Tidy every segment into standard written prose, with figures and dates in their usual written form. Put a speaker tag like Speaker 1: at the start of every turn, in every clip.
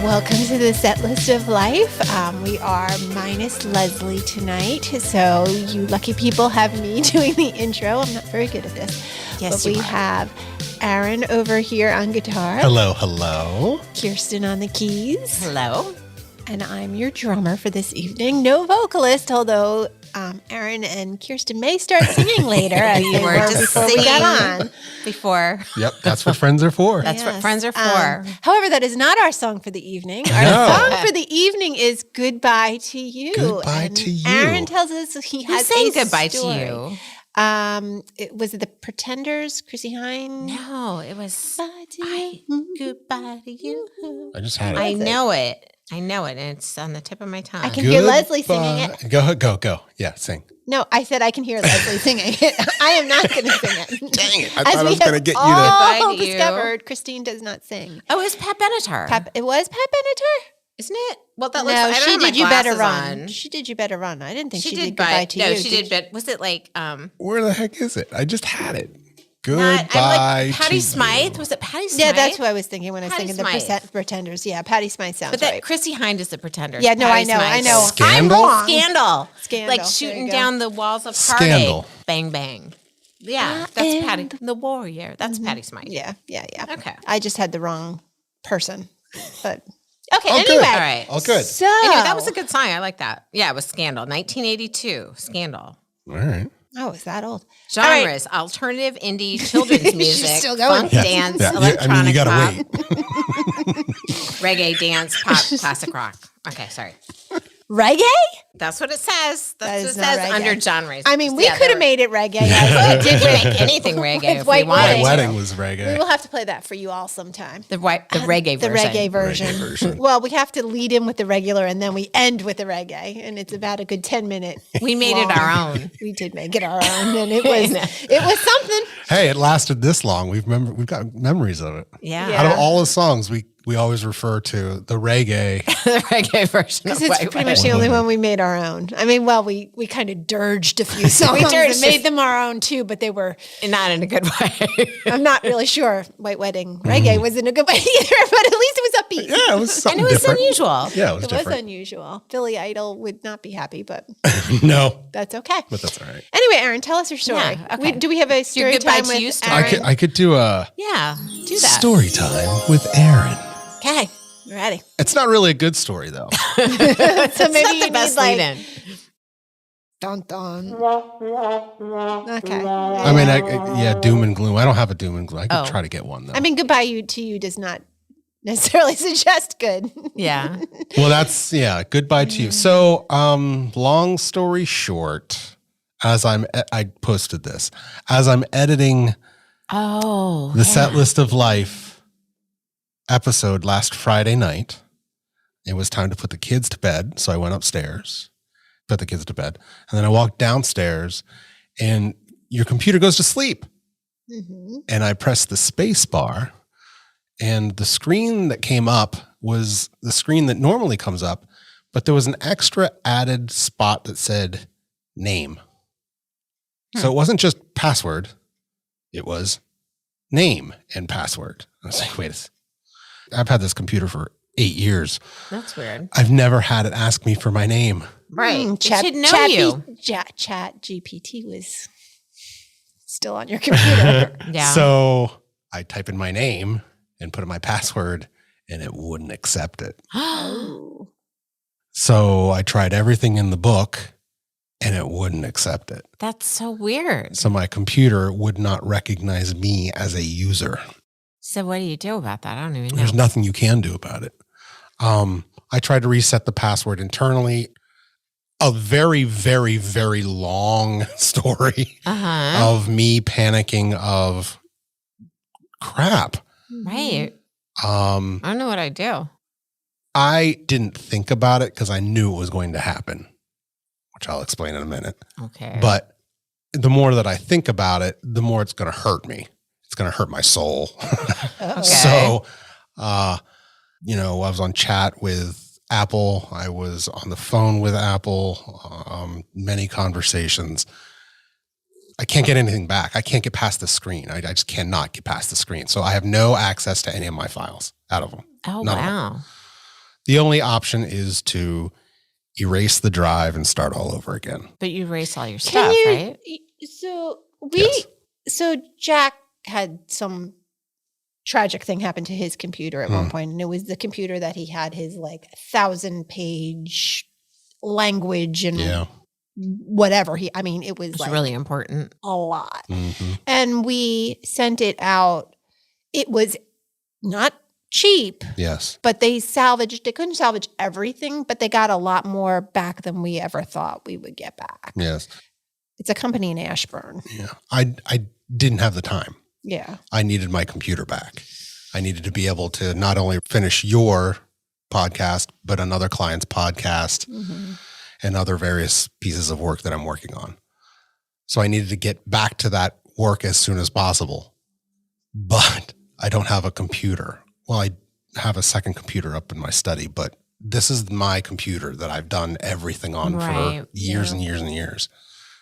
Speaker 1: Welcome to the set list of life. We are minus Leslie tonight, so you lucky people have me doing the intro. I'm not very good at this.
Speaker 2: Yes,
Speaker 1: but we have Aaron over here on guitar.
Speaker 3: Hello, hello.
Speaker 1: Kirsten on the keys.
Speaker 2: Hello.
Speaker 1: And I'm your drummer for this evening. No vocalist, although Aaron and Kirsten may start singing later. As
Speaker 2: We
Speaker 1: they
Speaker 2: were just
Speaker 1: before we got on.
Speaker 2: Before.
Speaker 3: Yep, that's what friends are for.
Speaker 2: That's what friends are for.
Speaker 1: However, that is not our song for the evening. Our song for the evening is Goodbye to You.
Speaker 3: Goodbye
Speaker 1: and
Speaker 3: to You.
Speaker 1: Aaron tells us he has
Speaker 2: sang
Speaker 1: a
Speaker 2: Goodbye
Speaker 1: story.
Speaker 2: to You.
Speaker 1: Was it the Pretenders, Chrissy Hine?
Speaker 2: No, it was Goodbye to You.
Speaker 3: I just had it.
Speaker 2: I know it. And it's on the tip of my tongue.
Speaker 1: I can hear Leslie singing it.
Speaker 3: Go. Yeah, sing.
Speaker 1: No, I said I can hear Leslie singing it. I am not going to sing it.
Speaker 3: Dang it. I
Speaker 1: As
Speaker 3: thought I
Speaker 1: we
Speaker 3: was going to
Speaker 1: have
Speaker 3: get you to.
Speaker 2: Goodbye
Speaker 1: all
Speaker 2: to you.
Speaker 1: discovered, Christine does not sing.
Speaker 2: Oh, it was Pat Benatar.
Speaker 1: It was Pat Benatar?
Speaker 2: Isn't it? Well, that looks
Speaker 1: No,
Speaker 2: I don't
Speaker 1: she
Speaker 2: have my
Speaker 1: did You Better
Speaker 2: glasses
Speaker 1: Run.
Speaker 2: on.
Speaker 1: She did You Better Run. I didn't think she did
Speaker 2: but
Speaker 1: Goodbye to You.
Speaker 2: no, she did. But was it like
Speaker 3: Where the heck is it? I just had it.
Speaker 2: I'm
Speaker 3: Goodbye
Speaker 2: like Patty
Speaker 3: to
Speaker 2: Smythe?
Speaker 3: You.
Speaker 2: Was it Patty Smythe?
Speaker 1: Yeah, that's what I was thinking when I was
Speaker 2: Patty
Speaker 1: thinking the
Speaker 2: Smythe.
Speaker 1: Pretenders. Yeah, Patty Smythe sounds
Speaker 2: But that
Speaker 1: right.
Speaker 2: Chrissy Hinde is the Pretender.
Speaker 1: Yeah, no,
Speaker 2: Patty
Speaker 1: I
Speaker 2: Smythe
Speaker 1: know.
Speaker 2: is-
Speaker 3: Scandal?
Speaker 1: I'm wrong.
Speaker 2: Scandal.
Speaker 1: Scandal.
Speaker 2: Like
Speaker 1: There
Speaker 2: shooting
Speaker 1: you go.
Speaker 2: down the walls of
Speaker 3: Scandal.
Speaker 2: heartache. Bang, bang. Yeah,
Speaker 1: I
Speaker 2: that's
Speaker 1: am
Speaker 2: Patty. The warrior. That's Patty Smythe.
Speaker 1: Yeah.
Speaker 2: Okay.
Speaker 1: I just had the wrong person. But okay,
Speaker 3: Oh,
Speaker 1: anyway.
Speaker 3: good.
Speaker 2: All right.
Speaker 3: Oh, good.
Speaker 1: So
Speaker 2: Anyway, that was a good song. I like that. Yeah, it was Scandal. 1982. Scandal.
Speaker 3: All right.
Speaker 1: Oh, is that old?
Speaker 2: Genres: alternative, indie, children's music,
Speaker 1: still going.
Speaker 2: funk,
Speaker 3: Yeah.
Speaker 2: dance,
Speaker 3: Yeah.
Speaker 2: electronic
Speaker 3: I mean, you got to
Speaker 2: pop,
Speaker 3: wait.
Speaker 2: reggae, dance, pop, classic rock. Okay, sorry.
Speaker 1: Reggae?
Speaker 2: That's what it says.
Speaker 1: That
Speaker 2: That's
Speaker 1: is
Speaker 2: what it
Speaker 1: not
Speaker 2: says
Speaker 1: reggae.
Speaker 2: under genres.
Speaker 1: I mean, we
Speaker 2: Yeah,
Speaker 1: could
Speaker 2: there
Speaker 1: have
Speaker 2: were-
Speaker 1: made it reggae.
Speaker 2: We did make anything reggae
Speaker 1: With
Speaker 2: if
Speaker 1: White
Speaker 2: we wanted
Speaker 1: Wedding.
Speaker 3: My
Speaker 2: to.
Speaker 3: wedding was
Speaker 1: We
Speaker 3: reggae.
Speaker 1: will have to play that for you all sometime.
Speaker 2: The reggae
Speaker 1: The
Speaker 2: version.
Speaker 1: reggae version.
Speaker 3: Reggae version.
Speaker 1: Well, we have to lead in with the regular and then we end with the reggae. And it's about a good 10 minutes.
Speaker 2: We made it our own.
Speaker 1: We did make it our own. And it was something.
Speaker 3: Hey, it lasted this long. We've got memories of it.
Speaker 2: Yeah.
Speaker 1: Yeah.
Speaker 3: Out of all the songs, we always refer to the reggae.
Speaker 2: The reggae version of
Speaker 1: Because it's
Speaker 2: White
Speaker 1: pretty much
Speaker 2: Wedding.
Speaker 1: the only one we made our own. I mean, well, we kind of dirged a few songs and
Speaker 2: dirged
Speaker 1: made them our own too, but they were,
Speaker 2: Not in a good way.
Speaker 1: I'm not really sure White Wedding reggae was in a good way either, but at least it was upbeat.
Speaker 3: Yeah, it was
Speaker 2: and
Speaker 3: something
Speaker 2: it was
Speaker 3: different.
Speaker 2: unusual.
Speaker 3: Yeah, it was
Speaker 1: It was
Speaker 3: different.
Speaker 1: unusual. Billy Idol would not be happy, but
Speaker 3: No,
Speaker 1: that's okay.
Speaker 3: but that's all right.
Speaker 1: Anyway, Aaron, tell us your story.
Speaker 2: Yeah, okay.
Speaker 1: Do we have a story
Speaker 2: goodbye
Speaker 1: time
Speaker 2: to
Speaker 1: with
Speaker 2: you story.
Speaker 1: Aaron?
Speaker 3: I could do a
Speaker 2: Yeah. Do that.
Speaker 3: story time with Aaron.
Speaker 1: Okay, we're ready.
Speaker 3: It's not really a good story though.
Speaker 1: So maybe
Speaker 2: It's not
Speaker 1: you
Speaker 2: the best
Speaker 1: need like
Speaker 2: lead-in.
Speaker 1: dun dun. Okay.
Speaker 3: I mean, doom and gloom. I don't have a doom and gloom. I could
Speaker 2: Oh.
Speaker 3: try to get one though.
Speaker 1: I mean, goodbye to you does not necessarily suggest good.
Speaker 2: Yeah.
Speaker 3: well, that's goodbye to you. So, long story short, I posted this as I'm editing
Speaker 2: Oh.
Speaker 3: the set list of life episode last Friday night. It was time to put the kids to bed, so I went upstairs, put the kids to bed, and then I walked downstairs, and your computer goes to sleep.
Speaker 1: Mm-hmm.
Speaker 3: And I pressed the space bar, and the screen that came up was the screen that normally comes up, but there was an extra added spot that said name. So it wasn't just password, it was name and password. I was like, wait, I've had this computer for 8 years.
Speaker 2: That's weird.
Speaker 3: I've never had it ask me for my name.
Speaker 2: Right. It
Speaker 1: Chat,
Speaker 2: should know you.
Speaker 1: Chat GPT was still on your computer.
Speaker 2: Yeah.
Speaker 3: So I type in my name and put in my password, and it wouldn't accept it.
Speaker 1: Oh.
Speaker 3: So I tried everything in the book, and it wouldn't accept it.
Speaker 2: That's so weird.
Speaker 3: So my computer would not recognize me as a user.
Speaker 2: So what do you do about that? I don't even know.
Speaker 3: There's nothing you can do about it. I tried to reset the password internally. A very, very, very long story
Speaker 2: Uh-huh.
Speaker 3: of me panicking of crap.
Speaker 2: Right.
Speaker 3: I
Speaker 2: I don't know what I do.
Speaker 3: didn't think about it because I knew it was going to happen, which I'll explain in a minute.
Speaker 2: Okay.
Speaker 3: But the more that I think about it, the more it's going to hurt me. It's going to hurt my soul.
Speaker 1: Oh.
Speaker 3: So, I was on chat with Apple. I was on the phone with Apple, many conversations. I can't get anything back. I can't get past the screen. I just cannot get past the screen. So I have no access to any of my files out of them.
Speaker 2: Oh,
Speaker 3: none of them.
Speaker 2: wow.
Speaker 3: The only option is to erase the drive and start all over again.
Speaker 2: But you erase all your stuff, right?
Speaker 1: So Jack had some tragic thing happen to his computer at one point, and it was the computer that he had his 1,000-page language and whatever it was
Speaker 2: It's really important.
Speaker 1: a lot.
Speaker 3: Mm-hmm.
Speaker 1: And we sent it out. It was not cheap.
Speaker 3: Yes.
Speaker 1: But they couldn't salvage everything, but they got a lot more back than we ever thought we would get back.
Speaker 3: Yes.
Speaker 1: It's a company in Ashburn.
Speaker 3: Yeah. I didn't have the time.
Speaker 1: Yeah.
Speaker 3: I needed my computer back. I needed to be able to not only finish your podcast, but another client's podcast and other various pieces of work that I'm working on. So I needed to get back to that work as soon as possible. But I don't have a computer. Well, I have a second computer up in my study, but this is my computer that I've done everything on for years and years and years.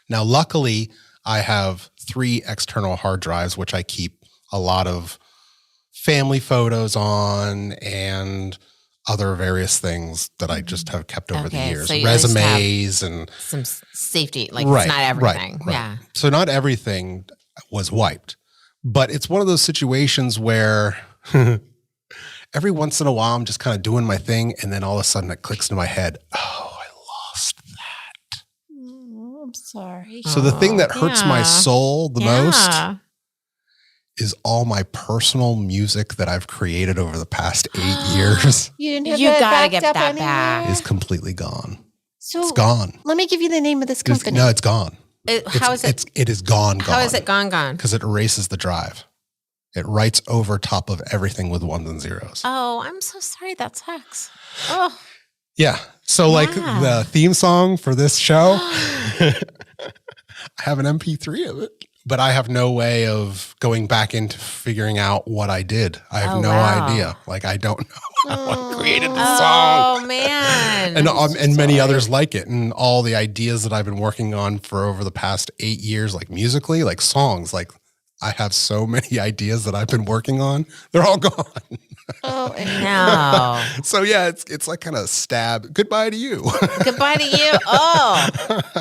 Speaker 3: Now, luckily, I have 3 external hard drives, which I keep a lot of family photos on and other various things that I just have kept over the years.
Speaker 2: So
Speaker 3: resumes and
Speaker 2: some safety, it's not everything.
Speaker 3: Right.
Speaker 2: Yeah.
Speaker 3: So not everything was wiped, but it's one of those situations where every once in a while I'm just kind of doing my thing, and then all of a sudden it clicks into my head, oh, I lost that.
Speaker 1: I'm sorry.
Speaker 3: So the thing that hurts my soul the most is all my personal music that I've created over the past 8 years
Speaker 1: You didn't have
Speaker 2: You
Speaker 1: that
Speaker 2: gotta
Speaker 1: backed
Speaker 2: get
Speaker 1: up
Speaker 2: that
Speaker 1: anywhere?
Speaker 2: back.
Speaker 3: is completely gone.
Speaker 1: So
Speaker 3: It's gone.
Speaker 1: let me give you the name of this company.
Speaker 3: No, it's gone.
Speaker 2: How is it?
Speaker 3: It is gone.
Speaker 2: How is it gone?
Speaker 3: Because it erases the drive. It writes over top of everything with ones and zeros.
Speaker 2: Oh, I'm so sorry. That sucks. Oh,
Speaker 3: Yeah. So like the theme song for this show, I have an MP3 of it, but I have no way of going back into figuring out what I did. I have no idea. I don't know how I created the song.
Speaker 2: Oh man.
Speaker 3: And many others like it. And all the ideas that I've been working on for over the past 8 years, musically, songs, I have so many ideas that I've been working on. They're all gone.
Speaker 1: Oh,
Speaker 2: no.
Speaker 3: So yeah, it's like kind of stab. Goodbye to you.
Speaker 2: Goodbye to you. Oh.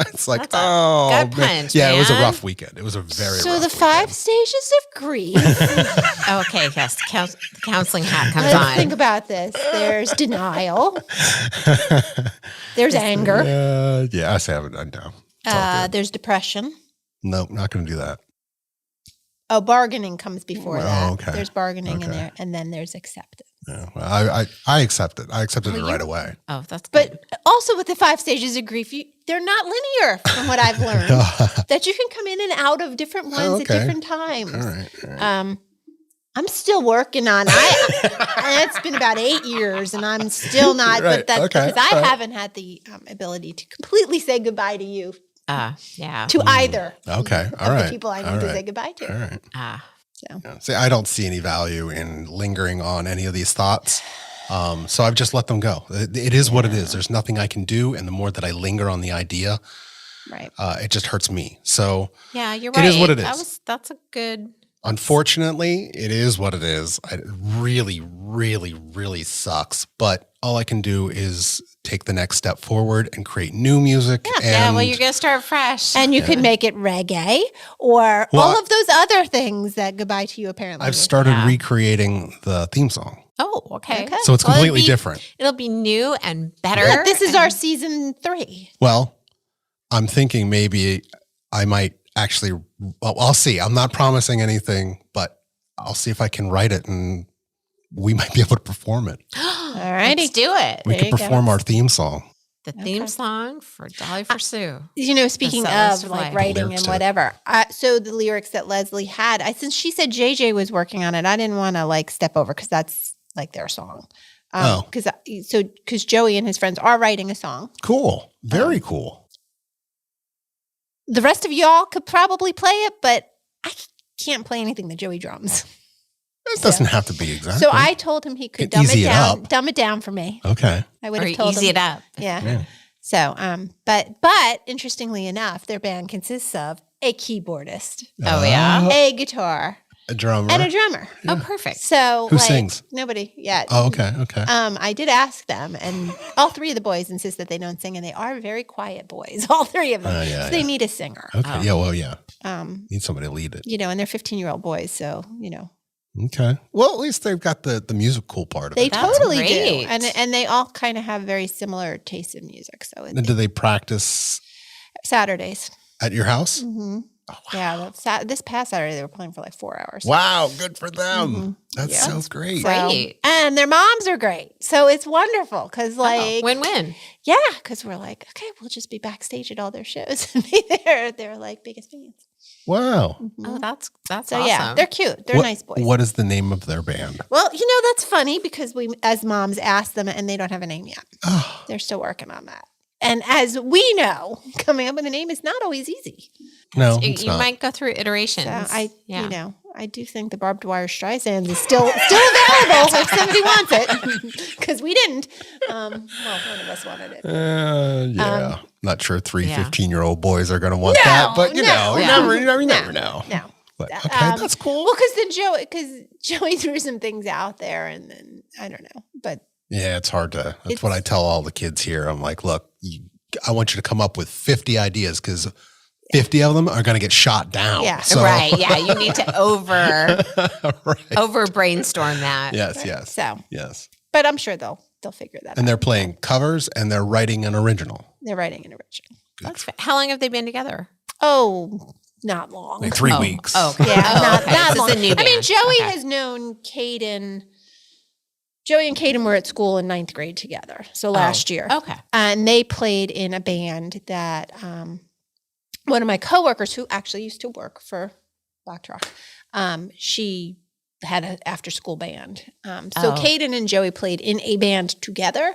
Speaker 3: It's like,
Speaker 2: That's a
Speaker 3: oh.
Speaker 2: gut punch,
Speaker 3: Yeah, it was a
Speaker 2: man.
Speaker 3: rough weekend. It was a very rough
Speaker 1: So the
Speaker 3: weekend.
Speaker 1: 5 stages of grief.
Speaker 2: Okay, yes. The counseling hat comes
Speaker 1: Let's
Speaker 2: on.
Speaker 1: think about this. There's denial. There's anger.
Speaker 3: Yeah, I say I know. It's all good.
Speaker 1: There's depression.
Speaker 3: Nope, not going to do that.
Speaker 1: Oh, bargaining comes before that.
Speaker 3: okay.
Speaker 1: There's bargaining in
Speaker 3: Okay.
Speaker 1: there, and then there's acceptance.
Speaker 3: Yeah, well, I accept it. I accepted it right away.
Speaker 2: Oh, that's good.
Speaker 1: But also with the 5 stages of grief, they're not linear from what I've learned. That you can come in and out of different ones at different times.
Speaker 3: All right.
Speaker 1: I'm still working on it's been about 8 years and I'm still not,
Speaker 3: Right,
Speaker 1: but that's
Speaker 3: okay,
Speaker 1: because I
Speaker 3: all right.
Speaker 1: haven't had the ability to completely say goodbye to you,
Speaker 2: Yeah.
Speaker 1: to either
Speaker 3: Okay, all
Speaker 1: of
Speaker 3: right.
Speaker 1: the people I need to say goodbye to.
Speaker 3: All right.
Speaker 1: So.
Speaker 3: Yeah. See, I don't see any value in lingering on any of these thoughts. So I've just let them go. It is what it is. There's nothing I can do. And the more that I linger on the idea,
Speaker 1: Right.
Speaker 3: it just hurts me. So
Speaker 2: Yeah, you're right.
Speaker 3: It is what it is.
Speaker 2: That's a good.
Speaker 3: Unfortunately, it is what it is. It really, really, really sucks. But all I can do is take the next step forward and create new music.
Speaker 2: Yeah,
Speaker 3: And
Speaker 2: well, you're going to start fresh.
Speaker 1: And you could make it reggae or all of those other things that Goodbye to You apparently
Speaker 3: I've
Speaker 1: is.
Speaker 3: started recreating the theme song.
Speaker 2: Oh, okay.
Speaker 3: So it's completely different.
Speaker 2: It'll be new and better.
Speaker 1: Look, this is our season 3.
Speaker 3: Well, I'm thinking maybe I might actually, well, I'll see. I'm not promising anything, but I'll see if I can write it and we might be able to perform it.
Speaker 1: All righty.
Speaker 2: Let's do it.
Speaker 3: We could perform our theme song.
Speaker 2: The theme song for Dolly for Sue.
Speaker 1: Speaking
Speaker 2: Settlers
Speaker 1: of
Speaker 2: for Life.
Speaker 1: writing
Speaker 3: Lyrics
Speaker 1: and
Speaker 3: to it.
Speaker 1: whatever, so the lyrics that Leslie had, since she said JJ was working on it, I didn't want to step over because that's their song. Because Joey and his friends are writing a song.
Speaker 3: Cool. Very cool.
Speaker 1: The rest of y'all could probably play it, but I can't play anything that Joey drums.
Speaker 3: It doesn't have to be exactly.
Speaker 1: So I told him he could
Speaker 3: Could easy it up.
Speaker 1: dumb it down for me.
Speaker 3: Okay.
Speaker 1: I would
Speaker 2: Or
Speaker 1: have told
Speaker 2: easy
Speaker 1: him.
Speaker 2: it up.
Speaker 1: Yeah. So, but interestingly enough, their band consists of a keyboardist,
Speaker 2: Oh, yeah.
Speaker 1: a guitar,
Speaker 3: A drummer.
Speaker 1: and a drummer.
Speaker 2: Oh, perfect.
Speaker 1: So
Speaker 3: Who sings?
Speaker 1: Nobody yet.
Speaker 3: Oh, okay. Okay.
Speaker 1: I did ask them, and all three of the boys insist that they don't sing, and they are very quiet boys, all three of them.
Speaker 3: Yeah,
Speaker 1: so they need a singer.
Speaker 3: Okay. Yeah. Well, yeah. Need somebody to lead it.
Speaker 1: And they're 15-year-old boys, so
Speaker 3: Okay. Well, at least they've got the musical part of
Speaker 1: they
Speaker 3: it.
Speaker 1: totally do,
Speaker 2: great.
Speaker 1: and they all kind of have very similar tastes in music. So
Speaker 3: And do they practice
Speaker 1: Saturdays.
Speaker 3: at your house?
Speaker 1: Mm-hmm. Oh, wow. Yeah, this past Saturday they were playing for like 4 hours.
Speaker 3: Wow, good for them.
Speaker 1: Mhm.
Speaker 3: That
Speaker 1: Yeah.
Speaker 3: sounds great.
Speaker 2: Great.
Speaker 1: And their moms are great, so it's wonderful because
Speaker 2: Win-win.
Speaker 1: yeah, because we're like, okay, we'll just be backstage at all their shows and be there. They're like biggest fans.
Speaker 3: Wow.
Speaker 1: Mhm.
Speaker 2: Oh, that's
Speaker 1: So
Speaker 2: awesome.
Speaker 1: yeah, they're cute. They're nice boys.
Speaker 3: What is the name of their band?
Speaker 1: Well, that's funny because we, as moms, asked them and they don't have a name yet.
Speaker 3: Oh,
Speaker 1: They're still working on that. And as we know, coming up with a name is not always easy.
Speaker 3: no,
Speaker 2: You
Speaker 3: it's not.
Speaker 2: might go through iterations.
Speaker 1: So
Speaker 2: yeah.
Speaker 1: I do think the barbed wire Streisand is still available if somebody wants it, because we didn't. Well, one of us wanted it.
Speaker 3: Yeah. Not sure three
Speaker 2: Yeah.
Speaker 3: 15-year-old boys are going to want that, but you never know.
Speaker 1: No.
Speaker 3: But okay, that's cool.
Speaker 1: Well, because Joey threw some things out there, and then I don't know, but
Speaker 3: Yeah, it's hard to. That's what I tell all the kids here. I'm like, look, I want you to come up with 50 ideas because 50 of them are going to get shot down.
Speaker 1: Yeah.
Speaker 3: So-
Speaker 2: Right. Yeah. You need to over
Speaker 3: Right.
Speaker 2: brainstorm that.
Speaker 3: Yes. Yes.
Speaker 1: so,
Speaker 3: Yes.
Speaker 1: but I'm sure they'll figure that out.
Speaker 3: And they're playing covers and they're writing an original.
Speaker 1: They're writing an original.
Speaker 2: How long have they been together?
Speaker 1: Oh, not long.
Speaker 3: Like 3 weeks.
Speaker 2: Oh, okay.
Speaker 1: Yeah, not
Speaker 2: okay.
Speaker 1: long.
Speaker 2: So it's a new
Speaker 1: I mean,
Speaker 2: band.
Speaker 1: Joey
Speaker 2: Okay.
Speaker 1: has known Caden. Joey and Caden were at school in 9th grade together. So last year.
Speaker 2: Okay.
Speaker 1: And they played in a band that one of my coworkers who actually used to work for Black Rock, she had an after school band. So Caden and Joey played in a band together.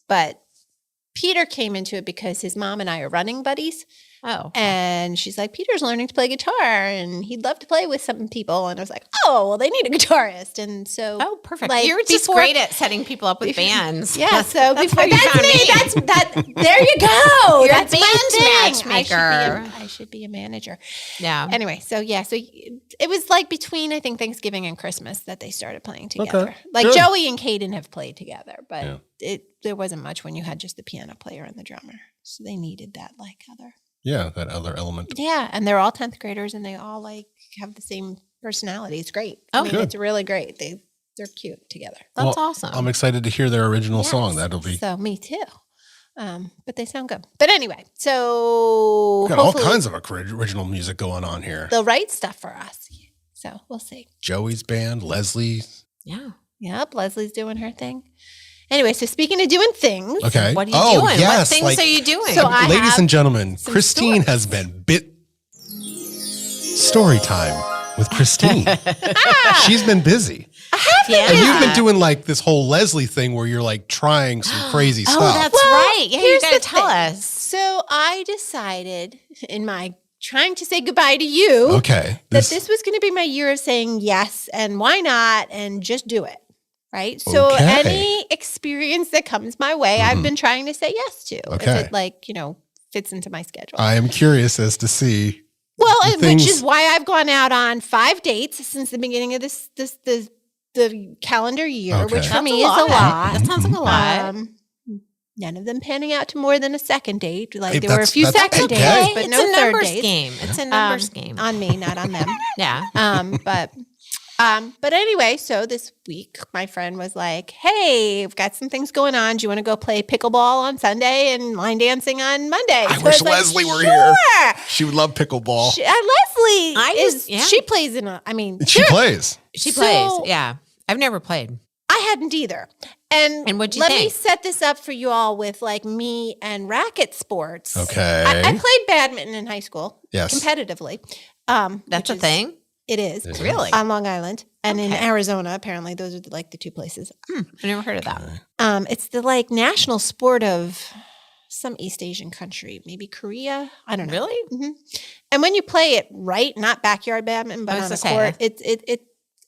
Speaker 1: But Peter came into it because his mom and I are running buddies.
Speaker 2: Oh.
Speaker 1: And she's like, Peter's learning to play guitar and he'd love to play with some people. And I was like, oh, well, they need a guitarist. And so,
Speaker 2: Oh, perfect.
Speaker 1: like,
Speaker 2: You're just
Speaker 1: before-
Speaker 2: great at setting people up with bands.
Speaker 1: yeah. So
Speaker 2: That's
Speaker 1: before
Speaker 2: how you
Speaker 1: that's
Speaker 2: found
Speaker 1: me.
Speaker 2: me.
Speaker 1: That's there you go.
Speaker 2: You're a
Speaker 1: That's my
Speaker 2: band
Speaker 1: thing.
Speaker 2: matchmaker.
Speaker 1: I should be a manager.
Speaker 2: Yeah.
Speaker 1: Anyway, so it was like between I think Thanksgiving and Christmas that they started playing together.
Speaker 3: Okay.
Speaker 1: Like
Speaker 3: Good.
Speaker 1: Joey and Caden have played together, but
Speaker 3: Yeah.
Speaker 1: there wasn't much when you had just the piano player and the drummer. So they needed that other.
Speaker 3: Yeah, that other element.
Speaker 1: Yeah, and they're all 10th graders and they all have the same personality. It's great.
Speaker 2: Oh,
Speaker 3: good.
Speaker 1: It's really great. They're cute together.
Speaker 2: That's
Speaker 3: Well,
Speaker 2: awesome.
Speaker 3: I'm excited to hear their original song.
Speaker 1: Yes.
Speaker 3: That'll be
Speaker 1: So me too. But they sound good. But anyway, so
Speaker 3: got all
Speaker 1: hopefully
Speaker 3: kinds of original music going on here.
Speaker 1: they'll write stuff for us. So we'll see.
Speaker 3: Joey's band, Leslie.
Speaker 2: yeah.
Speaker 1: Yep, Leslie's doing her thing. Anyway, so speaking of doing things,
Speaker 3: Okay.
Speaker 2: What are you doing?
Speaker 3: Yes,
Speaker 2: What things
Speaker 3: like-
Speaker 2: are you doing?
Speaker 1: So I
Speaker 3: Ladies
Speaker 1: have
Speaker 3: and gentlemen,
Speaker 1: some
Speaker 3: Christine
Speaker 1: stories.
Speaker 3: has been story time with Christine. She's been busy.
Speaker 2: yeah.
Speaker 3: And you've been doing like this whole Leslie thing where you're like trying some crazy stuff.
Speaker 2: Oh, that's
Speaker 1: Well,
Speaker 2: right. Yeah, you
Speaker 1: here's
Speaker 2: got to
Speaker 1: the
Speaker 2: tell
Speaker 1: thing.
Speaker 2: us.
Speaker 1: So I decided in my trying to say goodbye to you
Speaker 3: Okay.
Speaker 1: that this was going to be my year of saying yes and why not and just do it. Right. So
Speaker 3: Okay.
Speaker 1: any experience that comes my way, I've been trying to say yes to.
Speaker 3: Okay.
Speaker 1: If it fits into my schedule.
Speaker 3: I am curious as to see.
Speaker 1: Well,
Speaker 3: the
Speaker 1: which
Speaker 3: things-
Speaker 1: is why I've gone out on 5 dates since the beginning of the calendar year,
Speaker 3: Okay.
Speaker 1: which for
Speaker 2: That's
Speaker 1: me
Speaker 2: a
Speaker 1: is a
Speaker 2: lot.
Speaker 1: lot.
Speaker 2: That sounds like a lot.
Speaker 1: None of them panning out to more than a second date. Like
Speaker 3: Hey,
Speaker 1: there were a few
Speaker 3: that's
Speaker 1: second
Speaker 3: okay.
Speaker 1: dates, but
Speaker 2: it's
Speaker 1: no
Speaker 2: a
Speaker 1: third
Speaker 2: numbers
Speaker 1: dates.
Speaker 2: game. It's a numbers game.
Speaker 1: On me, not on them.
Speaker 2: Yeah.
Speaker 1: But anyway, so this week my friend was like, "Hey, I've got some things going on. Do you want to go play pickleball on Sunday and line dancing on Monday?"
Speaker 3: I
Speaker 1: So
Speaker 3: wish
Speaker 1: was like,
Speaker 3: Leslie were here.
Speaker 1: "Sure."
Speaker 3: She would love pickleball.
Speaker 1: Leslie she plays in
Speaker 3: She
Speaker 1: sure.
Speaker 3: plays.
Speaker 2: She
Speaker 1: So-
Speaker 2: plays. Yeah. I've never played.
Speaker 1: I hadn't either. And
Speaker 2: what'd you
Speaker 1: let me
Speaker 2: think?
Speaker 1: set this up for you all with like me and racket sports.
Speaker 3: Okay.
Speaker 1: I played badminton in high school
Speaker 3: Yes.
Speaker 1: competitively.
Speaker 2: That's a thing?
Speaker 1: It is.
Speaker 3: It is.
Speaker 2: Really?
Speaker 1: On Long Island and in
Speaker 2: Okay.
Speaker 1: Arizona, apparently. Those are the 2 places.
Speaker 2: I've never heard of that.
Speaker 1: It's the national sport of some East Asian country, maybe Korea. I don't know.
Speaker 2: Really?
Speaker 1: And when you play it right, not backyard badminton, but
Speaker 2: I was
Speaker 1: on a
Speaker 2: gonna say,
Speaker 1: court,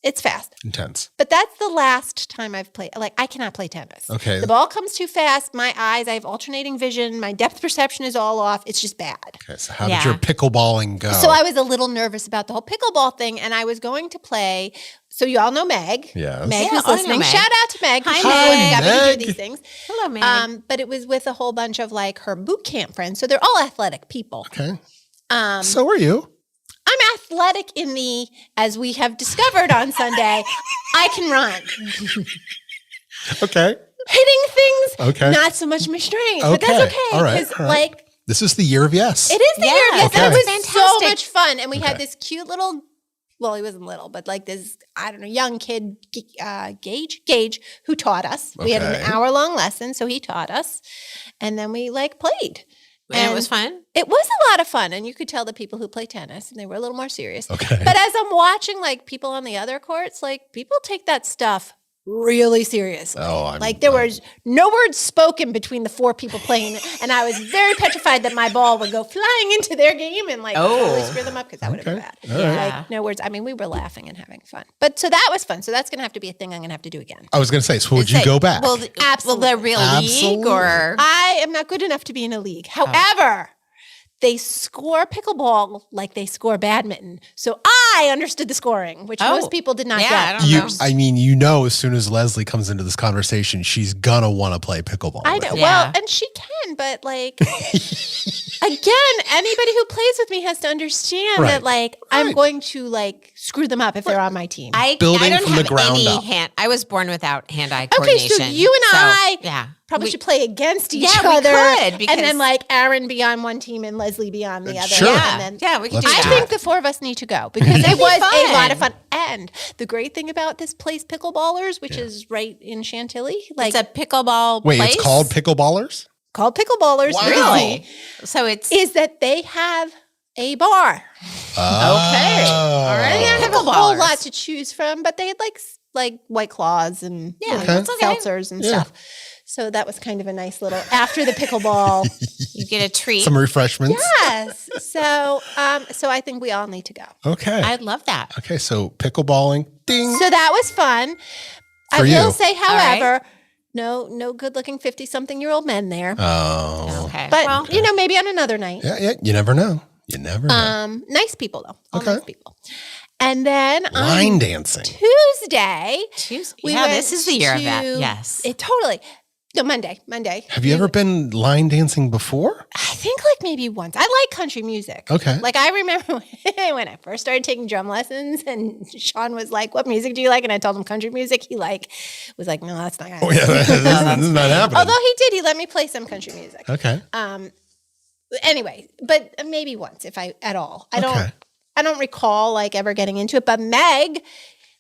Speaker 1: It's fast.
Speaker 3: Intense.
Speaker 1: But that's the last time I've played. Like, I cannot play tennis.
Speaker 3: Okay.
Speaker 1: The ball comes too fast. My eyes, I have alternating vision. My depth perception is all off. It's just bad.
Speaker 3: Okay. So how did your pickleballing go?
Speaker 1: So I was a little nervous about the whole pickleball thing, and I was going to play. So you all know Meg.
Speaker 3: Yes.
Speaker 1: Meg
Speaker 2: Yeah,
Speaker 1: who's
Speaker 2: I know
Speaker 1: listening.
Speaker 2: Meg.
Speaker 1: Shout out to Meg.
Speaker 2: Hi,
Speaker 1: She's
Speaker 2: Meg.
Speaker 1: got me to
Speaker 3: Meg.
Speaker 1: do these things.
Speaker 2: Hello, man.
Speaker 1: But it was with a whole bunch of like her boot camp friends. So they're all athletic people.
Speaker 3: Okay.
Speaker 1: Um,
Speaker 3: So are you?
Speaker 1: I'm athletic in the, as we have discovered on Sunday, I can run.
Speaker 3: Okay.
Speaker 1: Hitting things,
Speaker 3: Okay.
Speaker 1: not so much my strength, but that's
Speaker 3: Okay.
Speaker 1: okay.
Speaker 3: All right.
Speaker 1: Because
Speaker 3: All right.
Speaker 1: like,
Speaker 3: This is the year of yes.
Speaker 1: it is the year of yes.
Speaker 3: Okay.
Speaker 1: And it was so
Speaker 2: Fantastic.
Speaker 1: much fun. And we had
Speaker 3: Okay.
Speaker 1: this cute little, well, he wasn't little, but like this, I don't know, young kid, Gage, who taught us. We had an
Speaker 3: Okay.
Speaker 1: hour-long lesson, so he taught us. And then we like played.
Speaker 2: and it was fun.
Speaker 1: It was a lot of fun. And you could tell the people who play tennis, and they were a little more serious.
Speaker 3: Okay.
Speaker 1: But as I'm watching like people on the other courts, like people take that stuff really seriously. Like there was no words spoken between the four people playing, and I was very petrified that my ball would go flying into their game and like really screw them up because that would have been bad.
Speaker 3: All right.
Speaker 2: Yeah.
Speaker 1: Like no words. I mean, we were laughing and having fun. But so that was fun. So that's gonna have to be a thing I'm gonna have to do again.
Speaker 3: I was going to say, so would
Speaker 2: Is
Speaker 3: you
Speaker 2: it-
Speaker 3: go back?
Speaker 2: Well,
Speaker 1: Absolutely.
Speaker 2: the real league
Speaker 3: Absolutely.
Speaker 2: or
Speaker 1: I am not good enough to be in a league. However, they score pickleball like they score badminton. So I understood the scoring, which most people did not
Speaker 2: Yeah,
Speaker 1: get.
Speaker 2: I don't know.
Speaker 3: I mean, you know, as soon as Leslie comes into this conversation, she's gonna want to play pickleball.
Speaker 1: I
Speaker 3: with
Speaker 1: know.
Speaker 3: you.
Speaker 2: Yeah.
Speaker 1: Well, and she can, but like, again, anybody who plays with me has to understand
Speaker 3: Right.
Speaker 1: that like I'm
Speaker 3: Right.
Speaker 1: going to like screw them up if they're on my team.
Speaker 2: I
Speaker 3: Building
Speaker 2: don't
Speaker 3: from the
Speaker 2: have
Speaker 3: ground
Speaker 2: any
Speaker 3: up.
Speaker 2: hand. I was born without hand-eye
Speaker 1: Okay,
Speaker 2: coordination.
Speaker 1: so you and I
Speaker 2: yeah,
Speaker 1: Probably
Speaker 2: We-
Speaker 1: should play against each
Speaker 2: Yeah, we
Speaker 1: other.
Speaker 2: could, because-
Speaker 1: and then like Aaron be on one team and Leslie be on the other.
Speaker 3: Sure.
Speaker 1: And
Speaker 2: Yeah,
Speaker 1: then
Speaker 2: yeah, we can
Speaker 3: Let's
Speaker 2: do
Speaker 1: I
Speaker 2: that.
Speaker 1: think the four of us need to go because it
Speaker 2: That'd be
Speaker 1: was a lot of
Speaker 2: fun.
Speaker 1: fun. And the great thing about this place, Pickleballers, which is right in Chantilly, like
Speaker 2: it's a pickleball
Speaker 3: Wait,
Speaker 2: place?
Speaker 3: it's called pickleballers?
Speaker 1: called Pickleballers,
Speaker 3: Wow.
Speaker 2: Really? So it's
Speaker 1: is that they have a bar.
Speaker 2: Okay. All right.
Speaker 1: They don't have a whole
Speaker 2: Pickleballers.
Speaker 1: lot to choose from, but they had like White Claws and
Speaker 2: Yeah,
Speaker 3: Okay.
Speaker 2: that's okay.
Speaker 1: seltzers and
Speaker 3: Yeah.
Speaker 1: stuff. So that was kind of a nice little after the pickleball.
Speaker 2: You get a treat.
Speaker 3: Some refreshments.
Speaker 1: Yes. So I think we all need to go.
Speaker 3: Okay.
Speaker 2: I'd love that.
Speaker 3: Okay, so pickleballing. Ding.
Speaker 1: So that was fun. I
Speaker 3: For
Speaker 1: will
Speaker 3: you.
Speaker 1: say,
Speaker 2: right.
Speaker 1: however, no good-looking 50-something-year-old men there.
Speaker 3: Oh.
Speaker 2: Okay.
Speaker 1: But
Speaker 2: well,
Speaker 1: you know, maybe on another night.
Speaker 3: Yeah, you never know. You never know.
Speaker 1: Nice people though. All
Speaker 3: Okay.
Speaker 1: nice people. And then
Speaker 3: Line
Speaker 1: on
Speaker 3: dancing.
Speaker 1: Tuesday,
Speaker 2: Tuesday.
Speaker 1: we
Speaker 2: Yeah,
Speaker 1: went
Speaker 2: this is the year of that.
Speaker 1: to-
Speaker 2: Yes.
Speaker 1: it totally. No, Monday.
Speaker 3: Have you ever been line dancing before?
Speaker 1: I think like maybe once. I like country music.
Speaker 3: Okay.
Speaker 1: Like I remember when I first started taking drum lessons and Sean was like, "What music do you like?" And I told him country music. He was like, "No, that's not gonna
Speaker 3: Oh, yeah, this is not happening.
Speaker 1: Although he did, he let me play some country music.
Speaker 3: Okay.
Speaker 1: Anyway, but maybe once if I at all.
Speaker 3: Okay.
Speaker 1: I don't recall like ever getting into it, but Meg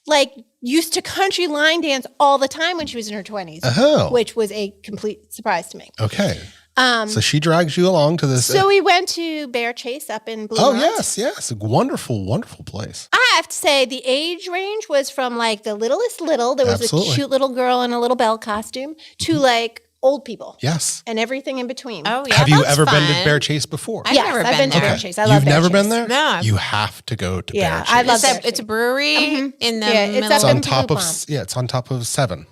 Speaker 1: like used to country line dance all the time when she was in her 20s,
Speaker 3: Oh.
Speaker 1: which was a complete surprise to me.
Speaker 3: Okay. So she drags you along to this.
Speaker 1: So we went to Bear Chase up in Blue
Speaker 3: yes. A wonderful, wonderful place.
Speaker 1: I have to say the age range was from like the littlest little, there was
Speaker 3: Absolutely.
Speaker 1: a cute little girl in a little bell costume, to like old people
Speaker 3: Yes.
Speaker 1: and everything in between.
Speaker 2: Oh, yeah.
Speaker 3: Have you
Speaker 2: that's
Speaker 3: ever been to
Speaker 2: fun.
Speaker 3: Bear Chase before?
Speaker 2: I've
Speaker 1: yes,
Speaker 2: never
Speaker 1: I've been to
Speaker 2: been
Speaker 1: Bear
Speaker 2: there.
Speaker 1: Chase. I love
Speaker 3: You've
Speaker 1: Bear
Speaker 3: never
Speaker 1: Chase.
Speaker 3: been there?
Speaker 2: No.
Speaker 3: You have to go to
Speaker 1: Yeah,
Speaker 3: Bear Chase.
Speaker 1: I love
Speaker 2: It's
Speaker 1: Bear
Speaker 2: a, it's a
Speaker 1: Chase.
Speaker 2: brewery in the
Speaker 1: Yeah, it's
Speaker 2: middle.
Speaker 1: up
Speaker 3: It's on
Speaker 1: in
Speaker 3: top of
Speaker 1: Blue
Speaker 3: it's on top of 7.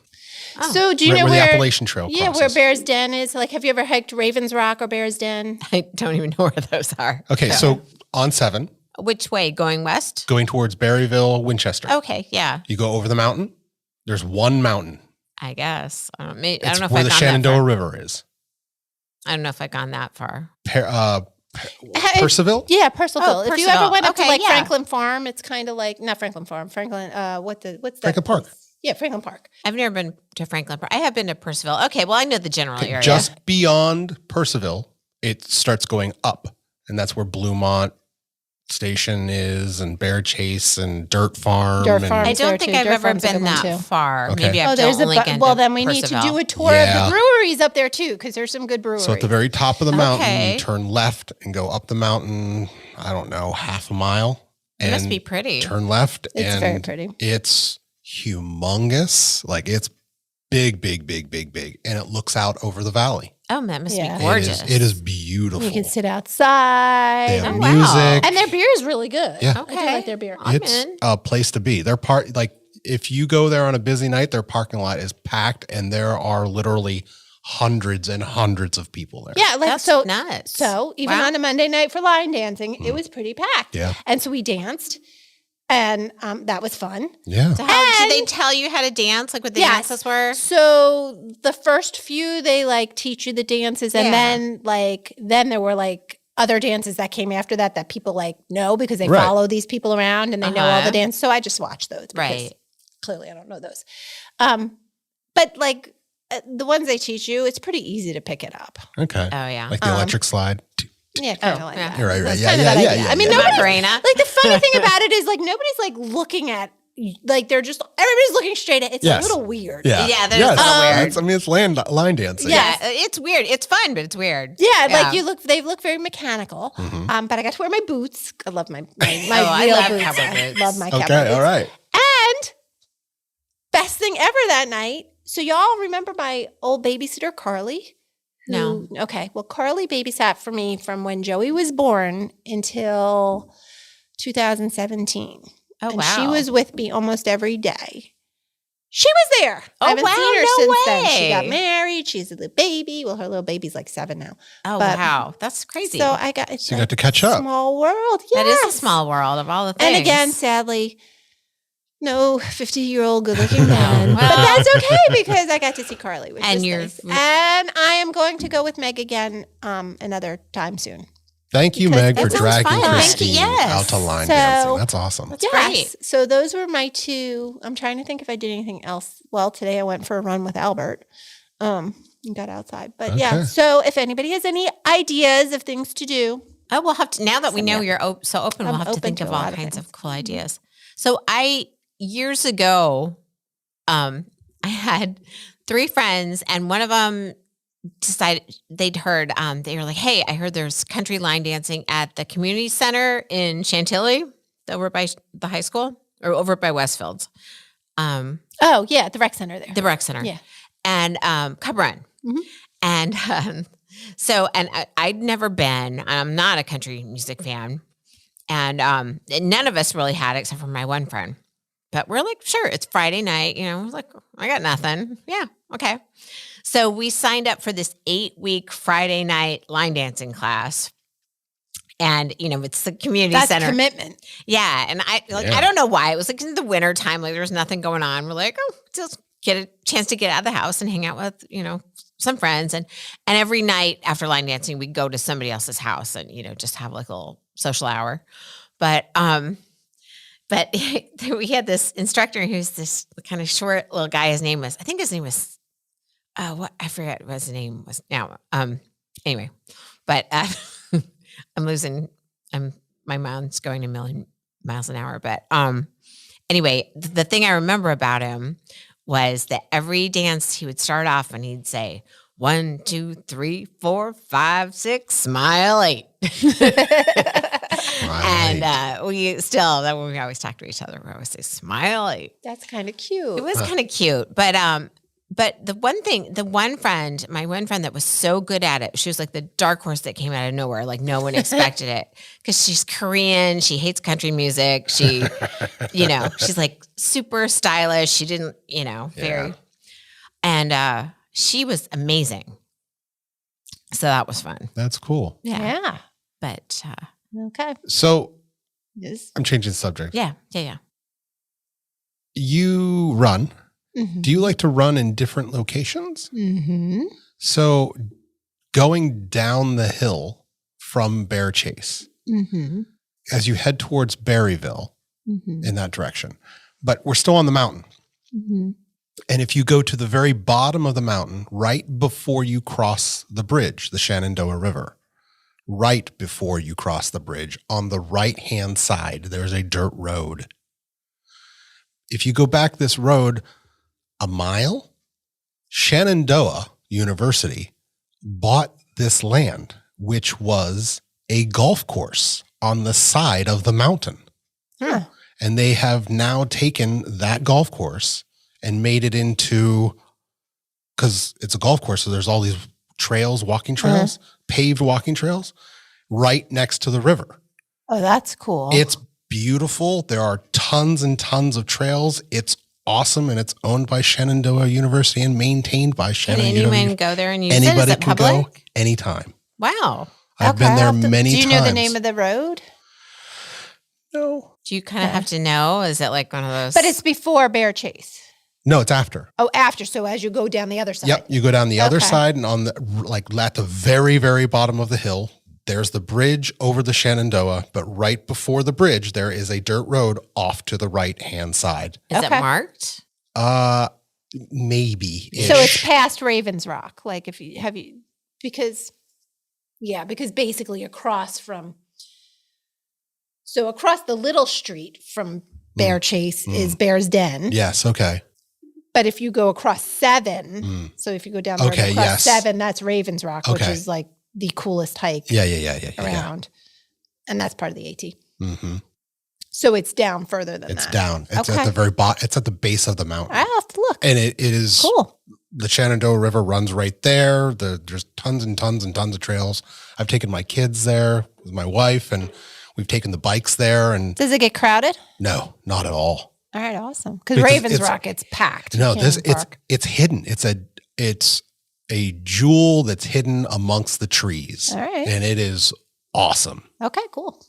Speaker 1: So do you
Speaker 3: Right
Speaker 1: know
Speaker 3: where the
Speaker 1: where
Speaker 3: Appalachian Trail
Speaker 1: Yeah, where
Speaker 3: crosses.
Speaker 1: Bear's Den is? Like, have you ever hiked Ravens Rock or Bear's Den?
Speaker 2: I don't even know where those are.
Speaker 3: Okay, so on 7,
Speaker 2: Which way? Going west?
Speaker 3: going towards Berryville, Winchester.
Speaker 2: Okay, yeah,
Speaker 3: You go over the mountain. There's one mountain.
Speaker 2: I guess. I don't know
Speaker 3: It's
Speaker 2: if
Speaker 3: where
Speaker 2: I've
Speaker 3: the
Speaker 2: gone that
Speaker 3: Shenandoah
Speaker 2: far.
Speaker 3: River is.
Speaker 2: I don't know if I've gone that far.
Speaker 3: Percival?
Speaker 1: Yeah, Purcellville. If you ever
Speaker 2: Purcellville.
Speaker 1: went up to
Speaker 2: Okay,
Speaker 1: like
Speaker 2: yeah.
Speaker 1: Franklin Farm, it's kind of like not Franklin Farm. Franklin. What's that?
Speaker 3: Franklin Park.
Speaker 1: place? Yeah, Franklin Park.
Speaker 2: I've never been to Franklin Park. I have been to Percival. Okay, well, I know the general area.
Speaker 3: Just beyond Percival, it starts going up. And that's where Bluemont Station is, and Bear Chase, and Dirt Farm.
Speaker 1: Dirt
Speaker 3: and-
Speaker 1: Farm.
Speaker 2: I
Speaker 1: there
Speaker 2: don't think
Speaker 1: too.
Speaker 2: I've
Speaker 1: Dirt
Speaker 2: ever
Speaker 1: Farm's a
Speaker 2: been
Speaker 1: good one,
Speaker 2: that
Speaker 1: too.
Speaker 2: far.
Speaker 3: Okay.
Speaker 2: Maybe I've
Speaker 1: Oh, there's
Speaker 2: only been
Speaker 1: well,
Speaker 2: to
Speaker 1: then we need to do
Speaker 2: Percival.
Speaker 1: a tour
Speaker 3: Yeah.
Speaker 1: of the breweries up there too, because there's some good breweries.
Speaker 3: So at the very top of the mountain,
Speaker 2: Okay.
Speaker 3: you turn left and go up the mountain, I don't know, half a mile.
Speaker 2: It
Speaker 3: And
Speaker 2: must be pretty.
Speaker 3: turn left.
Speaker 1: It's
Speaker 3: and
Speaker 1: very pretty.
Speaker 3: It's humongous. Like it's big. And it looks out over the valley.
Speaker 2: Oh, that must
Speaker 1: Yeah.
Speaker 2: be gorgeous.
Speaker 3: It is beautiful.
Speaker 1: You can sit outside,
Speaker 3: They have
Speaker 2: Oh, wow.
Speaker 3: music.
Speaker 1: and their beer is really good.
Speaker 3: Yeah.
Speaker 1: I do like their beer.
Speaker 2: I'm
Speaker 3: It's
Speaker 2: in.
Speaker 3: a place to be. They're part like if you go there on a busy night, their parking lot is packed and there are literally hundreds and hundreds of people there.
Speaker 1: Yeah, like
Speaker 2: That's
Speaker 1: so
Speaker 2: nuts.
Speaker 1: So even
Speaker 2: Wow.
Speaker 1: on a Monday night for line dancing, it was pretty packed.
Speaker 3: Yeah.
Speaker 1: And so we danced, and that was fun.
Speaker 3: Yeah.
Speaker 2: So how did they
Speaker 1: And-
Speaker 2: tell you how to dance? Like what the
Speaker 1: Yes.
Speaker 2: dances were?
Speaker 1: So the first few, they like teach you the dances, and
Speaker 2: Yeah.
Speaker 1: then there were like other dances that came after that people like know because they
Speaker 3: Right.
Speaker 1: follow these people around and they know all
Speaker 2: Uh-huh.
Speaker 1: the dances. So I just watched those because
Speaker 2: Right.
Speaker 1: clearly I don't know those. But like the ones they teach you, it's pretty easy to pick it up.
Speaker 3: Okay.
Speaker 2: Oh yeah.
Speaker 3: Like the electric slide.
Speaker 1: Yeah, kind of
Speaker 2: Oh,
Speaker 1: like
Speaker 2: yeah.
Speaker 1: that.
Speaker 3: You're right.
Speaker 1: That's
Speaker 3: Yeah.
Speaker 1: kind of
Speaker 3: Yeah.
Speaker 1: that
Speaker 3: Yeah.
Speaker 1: idea.
Speaker 3: Yeah.
Speaker 1: I mean,
Speaker 3: yeah.
Speaker 1: nobody.
Speaker 2: Macarena.
Speaker 1: Like the funny thing about it is like nobody's like looking at, like they're just everybody's looking straight at. It's
Speaker 3: Yes.
Speaker 1: a little weird.
Speaker 3: Yeah.
Speaker 2: Yeah, that is
Speaker 3: Yes.
Speaker 2: a little weird.
Speaker 3: It's- I mean, it's line dancing.
Speaker 1: Yeah.
Speaker 2: Yeah, it's weird. It's fun, but it's weird.
Speaker 1: Yeah,
Speaker 2: Yeah.
Speaker 1: like they look very mechanical.
Speaker 3: Mhm.
Speaker 1: But I got to wear my boots. I love my
Speaker 2: I
Speaker 1: real
Speaker 2: love
Speaker 1: boots.
Speaker 2: cowboy
Speaker 1: I
Speaker 2: boots.
Speaker 1: love my cowboy
Speaker 3: Okay.
Speaker 1: boots.
Speaker 3: All right.
Speaker 1: And best thing ever that night. So y'all remember my old babysitter Carly?
Speaker 2: No.
Speaker 1: Okay. Well, Carly babysat for me from when Joey was born until 2017.
Speaker 2: Oh
Speaker 1: And
Speaker 2: wow.
Speaker 1: she was with me almost every day. She was there.
Speaker 2: Oh,
Speaker 1: I haven't
Speaker 2: wow,
Speaker 1: seen her
Speaker 2: no
Speaker 1: since then. She
Speaker 2: way.
Speaker 1: got married. She's a little baby. Well, her little baby's like 7 now.
Speaker 2: Oh
Speaker 1: but-
Speaker 2: wow. That's crazy.
Speaker 1: So I got it's
Speaker 3: So you
Speaker 1: like
Speaker 3: got to catch up.
Speaker 1: small world.
Speaker 2: that is a
Speaker 1: Yes.
Speaker 2: small world of all the things.
Speaker 1: And again, sadly, no 50-year-old good-looking man.
Speaker 2: Well-
Speaker 1: But that's okay because I got to see Carly, which
Speaker 2: And
Speaker 1: was
Speaker 2: you're-
Speaker 1: nice. And I am going to go with Meg again another time soon.
Speaker 3: Thank you,
Speaker 1: Because
Speaker 3: Meg,
Speaker 1: that
Speaker 3: for
Speaker 2: sounds
Speaker 3: dragging
Speaker 2: fun. Thank you,
Speaker 3: Christine
Speaker 2: yes.
Speaker 3: out to line
Speaker 1: So-
Speaker 3: dancing. That's awesome.
Speaker 2: That's
Speaker 1: Yes.
Speaker 2: great.
Speaker 1: So those were my two. I'm trying to think if I did anything else. Well, today I went for a run with Albert. And got outside. But yeah.
Speaker 3: Okay.
Speaker 1: So if anybody has any ideas of things to do,
Speaker 2: Oh, we'll have to, now that we
Speaker 1: Send me
Speaker 2: know
Speaker 1: up.
Speaker 2: you're so open,
Speaker 1: I'm
Speaker 2: we'll have to
Speaker 1: open
Speaker 2: think
Speaker 1: to
Speaker 2: of
Speaker 1: a
Speaker 2: all
Speaker 1: lot of
Speaker 2: kinds
Speaker 1: things.
Speaker 2: of cool ideas. So years ago, I had 3 friends and one of them decided they'd heard, they were like, hey, I heard there's country line dancing at the community center in Chantilly over by the high school or over by Westfields.
Speaker 1: oh yeah, the rec center there.
Speaker 2: The rec center.
Speaker 1: Yeah.
Speaker 2: And Cub Run.
Speaker 1: Mhm.
Speaker 2: And I'd never been. I'm not a country music fan. And none of us really had except for my one friend. But we're like, sure, it's Friday night. You know, I was like, I got nothing. Yeah, okay. So we signed up for this 8-week Friday night line dancing class. And, you know, it's the community
Speaker 1: That's
Speaker 2: center.
Speaker 1: commitment.
Speaker 2: Yeah, and I
Speaker 3: Yeah.
Speaker 2: I don't know why. It was like in the winter time, like there was nothing going on. We're like, oh, just get a chance to get out of the house and hang out with, you know, some friends. And every night after line dancing, we'd go to somebody else's house and, you know, just have like a little social hour. But we had this instructor who's this kind of short little guy. His name was what I forget what his name was now. Anyway, but my mind's going a million miles an hour. But anyway, the thing I remember about him was that every dance he would start off and he'd say 1, 2, 3, 4, 5, 6, smile 8.
Speaker 3: Right.
Speaker 2: And we always talk to each other. We always say smile 8.
Speaker 1: That's kind of cute.
Speaker 2: It was kind of cute, but my one friend that was so good at it, she was like the dark horse that came out of nowhere. Like no one expected it because she's Korean. She hates country music. She, you know, she's like super stylish. She didn't, you know, very, and she was amazing. So that was fun.
Speaker 3: That's cool.
Speaker 1: yeah.
Speaker 2: But
Speaker 1: Okay.
Speaker 3: So
Speaker 1: Yes.
Speaker 3: I'm changing the subject.
Speaker 2: yeah.
Speaker 3: You run.
Speaker 1: Mm-hmm.
Speaker 3: Do you like to run in different locations?
Speaker 1: Mm-hmm.
Speaker 3: So going down the hill from Bear Chase
Speaker 1: Mm-hmm.
Speaker 3: as you head towards Berryville
Speaker 1: Mm-hmm.
Speaker 3: in that direction, but we're still on the mountain.
Speaker 1: Mm-hmm.
Speaker 3: And if you go to the very bottom of the mountain, right before you cross the bridge, the Shenandoah River, right before you cross the bridge, on the right-hand side, there's a dirt road. If you go back this road a mile, Shenandoah University bought this land, which was a golf course on the side of the mountain.
Speaker 1: Huh.
Speaker 3: And they have now taken that golf course and made it into, because it's a golf course, so there's all these trails, walking trails, paved walking trails, right next to the river.
Speaker 1: Oh, that's cool.
Speaker 3: It's beautiful. There are tons and tons of trails. It's awesome, and it's owned by Shenandoah University and maintained by
Speaker 2: Can
Speaker 3: Shenandoah
Speaker 2: anyone
Speaker 3: University.
Speaker 2: go there and use it? Is
Speaker 3: Anybody
Speaker 2: it
Speaker 3: can
Speaker 2: public?
Speaker 3: go anytime.
Speaker 2: Wow.
Speaker 3: I've been there many
Speaker 1: Do
Speaker 3: times.
Speaker 1: you know the name of the road?
Speaker 3: No.
Speaker 2: Do you kind of have to know? Is it like one of those?
Speaker 1: But it's before Bear Chase.
Speaker 3: No, it's after.
Speaker 1: Oh, after. So as you go down the other side.
Speaker 3: Yep. You go down the other
Speaker 1: Okay.
Speaker 3: side, and on the like at the very, very bottom of the hill, there's the bridge over the Shenandoah. But right before the bridge, there is a dirt road off to the right-hand side.
Speaker 2: Is it
Speaker 1: Okay.
Speaker 2: marked?
Speaker 3: Maybe.
Speaker 1: So it's past Ravens Rock. Like if you have you because basically across the little street from Bear Chase is Bear's Den.
Speaker 3: Yes. Okay.
Speaker 1: But if you go across 7, so if you go down the road
Speaker 3: Okay,
Speaker 1: across
Speaker 3: yes.
Speaker 1: 7, that's Ravens Rock, which
Speaker 3: Okay.
Speaker 1: is like the coolest hike
Speaker 3: Yeah.
Speaker 1: around. And that's part of the AT.
Speaker 3: Mm-hmm.
Speaker 1: So it's down further than
Speaker 3: It's
Speaker 1: that.
Speaker 3: down. It's
Speaker 1: Okay.
Speaker 3: at the very bottom. It's at the base of the mountain.
Speaker 1: I'll have to look.
Speaker 3: And it is
Speaker 1: Cool.
Speaker 3: the Shenandoah River runs right there. There's tons and tons and tons of trails. I've taken my kids there with my wife, and we've taken the bikes there. And
Speaker 1: Does it get crowded?
Speaker 3: no, not at all.
Speaker 1: All right, awesome. Because
Speaker 3: Because
Speaker 1: Ravens
Speaker 3: it's-
Speaker 1: Rock gets packed.
Speaker 3: No,
Speaker 1: You can't even park.
Speaker 3: it's hidden. It's a jewel that's hidden amongst the trees,
Speaker 1: All right.
Speaker 3: and it is awesome.
Speaker 1: Okay, cool.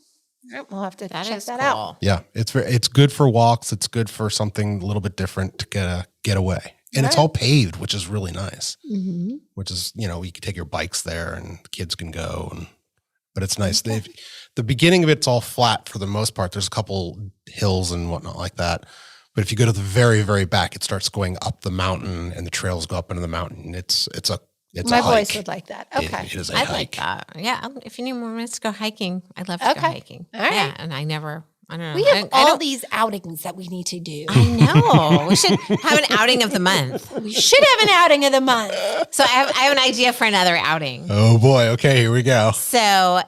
Speaker 1: All right, we'll have to
Speaker 2: That
Speaker 1: check
Speaker 2: is
Speaker 1: that
Speaker 2: cool.
Speaker 1: out.
Speaker 3: Yeah, it's good for walks. It's good for something a little bit different to get away, and it's
Speaker 1: Right.
Speaker 3: all paved, which is really nice.
Speaker 1: Mm-hmm.
Speaker 3: Which is, you can take your bikes there and kids can go, but it's nice. The beginning of it's all flat for the most part. There's a couple hills and whatnot like that. But if you go to the very, very back, it starts going up the mountain, and the trails go up into the mountain. It's
Speaker 1: My
Speaker 3: a hike.
Speaker 1: voice would like that.
Speaker 3: It-
Speaker 1: Okay.
Speaker 3: it is a
Speaker 2: I'd
Speaker 3: hike.
Speaker 2: like that. Yeah. If you need more minutes to go hiking, I'd love to
Speaker 1: Okay.
Speaker 2: go hiking.
Speaker 1: All right.
Speaker 2: Yeah. And I don't know.
Speaker 1: We have
Speaker 2: I
Speaker 1: all
Speaker 2: don't-
Speaker 1: these outings that we need to do.
Speaker 2: I know. We should have an outing of the month.
Speaker 1: We should have an outing of the month.
Speaker 2: So I have an idea for another outing.
Speaker 3: Oh boy. Okay, here we go.
Speaker 2: So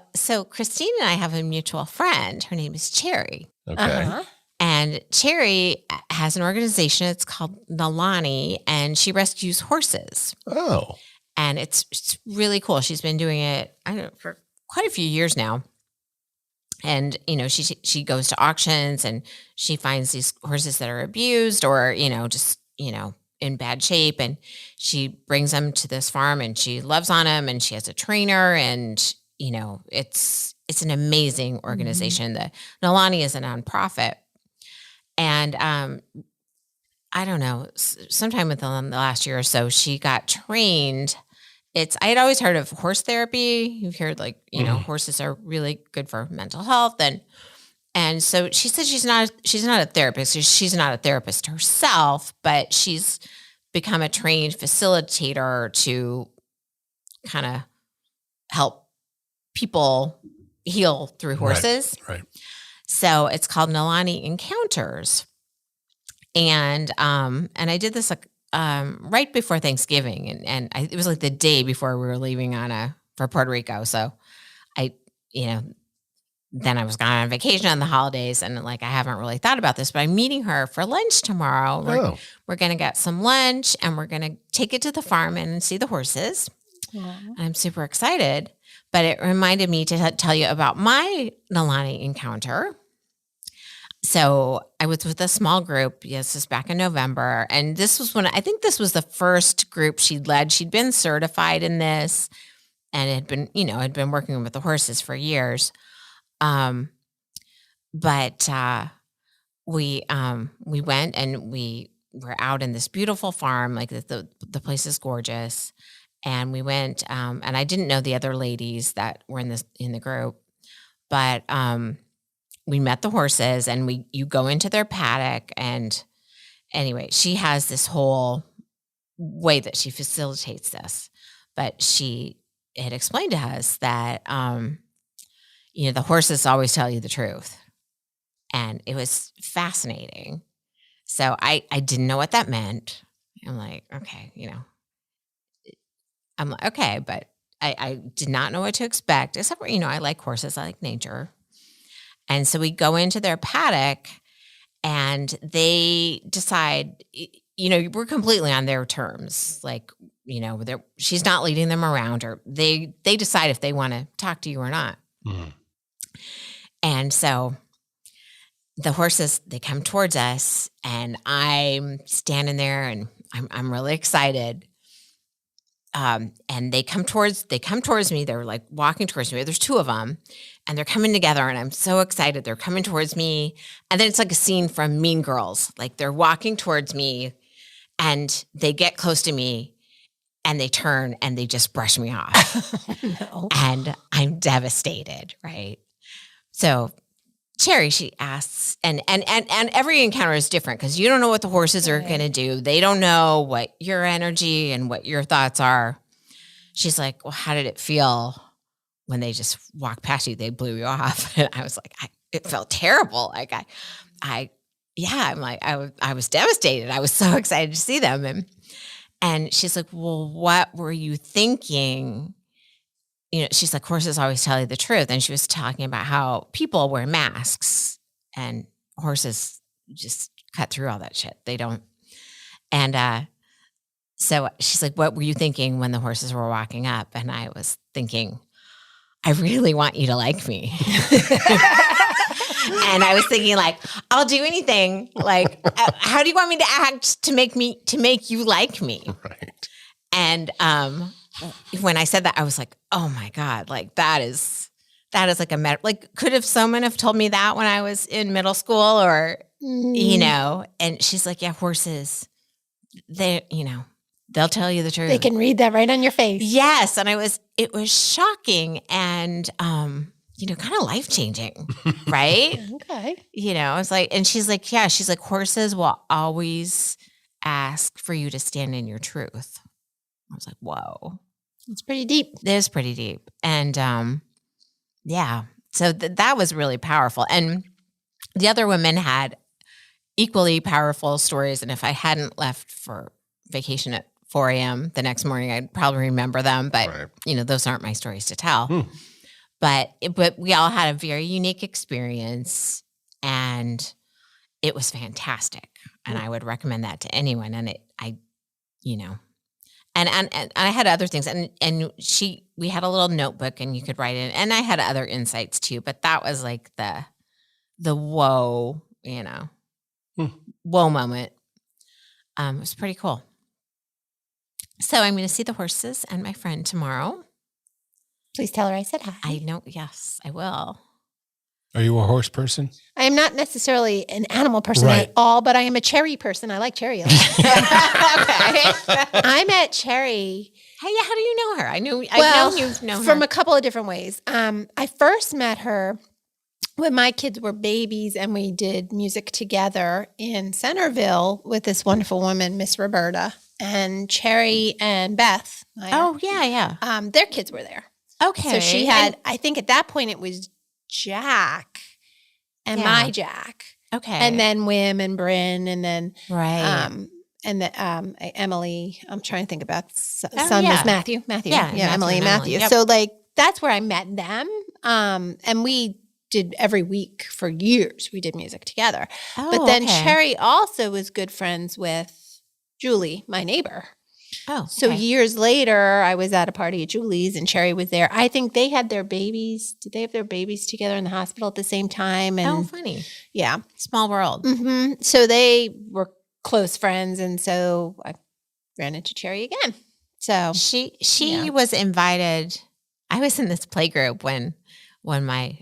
Speaker 2: Christine and I have a mutual friend. Her name is Cherry.
Speaker 3: Okay.
Speaker 1: Uh-huh.
Speaker 2: And Cherry has an organization. It's called Nalani, and she rescues horses.
Speaker 3: Oh.
Speaker 2: And it's really cool. She's been doing it, I don't know, for quite a few years now. And, she goes to auctions and she finds these horses that are abused or, just, in bad shape. And she brings them to this farm and she loves on them and she has a trainer and, it's an amazing organization. The Nalani is a nonprofit. And I don't know, sometime within the last year or so, she got trained. I had always heard of horse therapy. You've heard horses are really good for mental health. And so she said she's not a therapist. She's not a therapist herself, but she's become a trained facilitator to kind of help people heal through horses.
Speaker 3: Right.
Speaker 2: So it's called Nalani Encounters. And I did this right before Thanksgiving, and it was like the day before we were leaving for Puerto Rico. So then I was gone on vacation on the holidays, and I haven't really thought about this, but I'm meeting her for lunch tomorrow. We're going to get some lunch, and we're going to take it to the farm and see the horses. And I'm super excited, but it reminded me to tell you about my Nalani encounter. So I was with a small group. Yes, this was back in November. And this was I think this was the first group she'd led. She'd been certified in this and had been working with the horses for years. But we went and we were out in this beautiful farm. Like the place is gorgeous. And we went, and I didn't know the other ladies that were in the group, but, we met the horses and you go into their paddock, and anyway, she has this whole way that she facilitates this, but she had explained to us that, the horses always tell you the truth, and it was fascinating. So I didn't know what that meant. I'm like, okay, I'm like, okay, but I did not know what to expect, except for, I like horses, I like nature. And so we go into their paddock and they decide, we're completely on their terms. Like, she's not leading them around, or they decide if they want to talk to you or not.
Speaker 3: Mm.
Speaker 2: And so the horses, they come towards us, and I'm standing there, and I'm really excited. And they come towards me. They're like walking towards me. There's two of them, and they're coming together, and I'm so excited. They're coming towards me. And then it's like a scene from Mean Girls. Like they're walking towards me, and they get close to me, and they turn and they just brush me off.
Speaker 1: No.
Speaker 2: And I'm devastated, right? So Cherry, she asks, and every encounter is different because you don't know what the horses are going to do. They don't know what your energy and what your thoughts are. She's like, well, how did it feel when they just walked past you? They blew you off. And I was like, it felt terrible. Like I was devastated. I was so excited to see them. And she's like, well, what were you thinking? You know, she's like, horses always tell you the truth. And she was talking about how people wear masks and horses just cut through all that shit. They don't. And so she's like, what were you thinking when the horses were walking up? And I was thinking, I really want you to like me. And I was thinking, like, I'll do anything. Like, how do you want me to act to make you like me?
Speaker 3: Right.
Speaker 2: And when I said that, I was like, oh my God, like that is like could have someone have told me that when I was in middle school or, you know, and she's like, yeah, horses, they'll tell you the truth.
Speaker 1: They can read that right on your face.
Speaker 2: Yes. And it was shocking and, kind of life-changing, right?
Speaker 1: Okay.
Speaker 2: It's like, and she's like, yeah, she's like, horses will always ask for you to stand in your truth. I was like, whoa.
Speaker 1: It's pretty deep.
Speaker 2: It is pretty deep. And so that was really powerful. And the other women had equally powerful stories. And if I hadn't left for vacation at 4 a.m. the next morning, I'd probably remember them. But,
Speaker 3: Right.
Speaker 2: Those aren't my stories to tell. But we all had a very unique experience, and it was fantastic. And I would recommend that to anyone. And And I had other things, and we had a little notebook, and you could write in, and I had other insights too. But that was like the whoa, whoa moment. It was pretty cool. So I'm going to see the horses and my friend tomorrow.
Speaker 1: Please tell her I said hi.
Speaker 2: I know. Yes, I will.
Speaker 3: Are you a horse person?
Speaker 1: I am not necessarily an animal person
Speaker 3: Right.
Speaker 1: at all, but I am a cherry person. I like cherry a lot.
Speaker 2: Okay.
Speaker 1: I met Cherry
Speaker 2: Hey, how do you know her? I've
Speaker 1: Well,
Speaker 2: known you've known
Speaker 1: from
Speaker 2: her.
Speaker 1: a couple of different ways. I first met her when my kids were babies, and we did music together in Centerville with this wonderful woman, Miss Roberta, and Cherry and Beth.
Speaker 2: Oh, yeah.
Speaker 1: Their kids were there.
Speaker 2: Okay.
Speaker 1: So she had, I think at that point it was Jack and
Speaker 2: Yeah.
Speaker 1: my Jack,
Speaker 2: Okay.
Speaker 1: and then Wim and Bryn, and then
Speaker 2: right.
Speaker 1: and the Emily. I'm trying to think about son
Speaker 2: yeah.
Speaker 1: was Matthew.
Speaker 2: Yeah,
Speaker 1: Emily and Matthew.
Speaker 2: Yep.
Speaker 1: So like that's where I met them. And we did every week for years. We did music together.
Speaker 2: Oh,
Speaker 1: But then
Speaker 2: okay.
Speaker 1: Cherry also was good friends with Julie, my neighbor.
Speaker 2: Oh,
Speaker 1: So
Speaker 2: okay.
Speaker 1: years later, I was at a party at Julie's, and Cherry was there. I think they had their babies. Did they have their babies together in the hospital at the same time? And
Speaker 2: Oh, funny.
Speaker 1: yeah.
Speaker 2: Small world.
Speaker 1: So they were close friends, and so I ran into Cherry again. So
Speaker 2: She
Speaker 1: Yeah.
Speaker 2: was invited. I was in this play group when my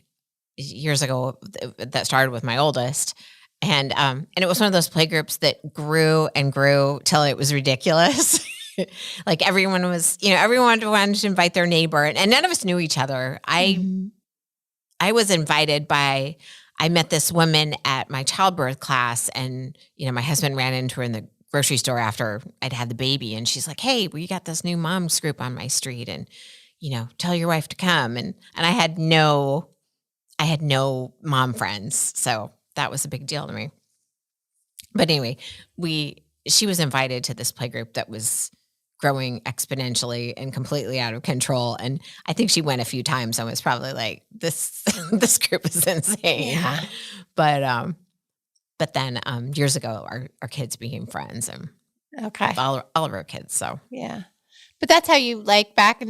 Speaker 2: years ago that started with my oldest. And it was one of those play groups that grew and grew till it was ridiculous. Like everyone was, everyone wanted to invite their neighbor, and none of us knew each other. I was invited I met this woman at my childbirth class, and, my husband ran into her in the grocery store after I'd had the baby. And she's like, hey, we got this new moms group on my street, and, tell your wife to come. And I had no mom friends. So that was a big deal to me. But anyway, she was invited to this play group that was growing exponentially and completely out of control. And I think she went a few times and was probably like, this group is insane.
Speaker 1: Yeah.
Speaker 2: But then years ago, our kids became friends, and
Speaker 1: okay,
Speaker 2: all of our kids. So
Speaker 1: yeah. But that's how you like back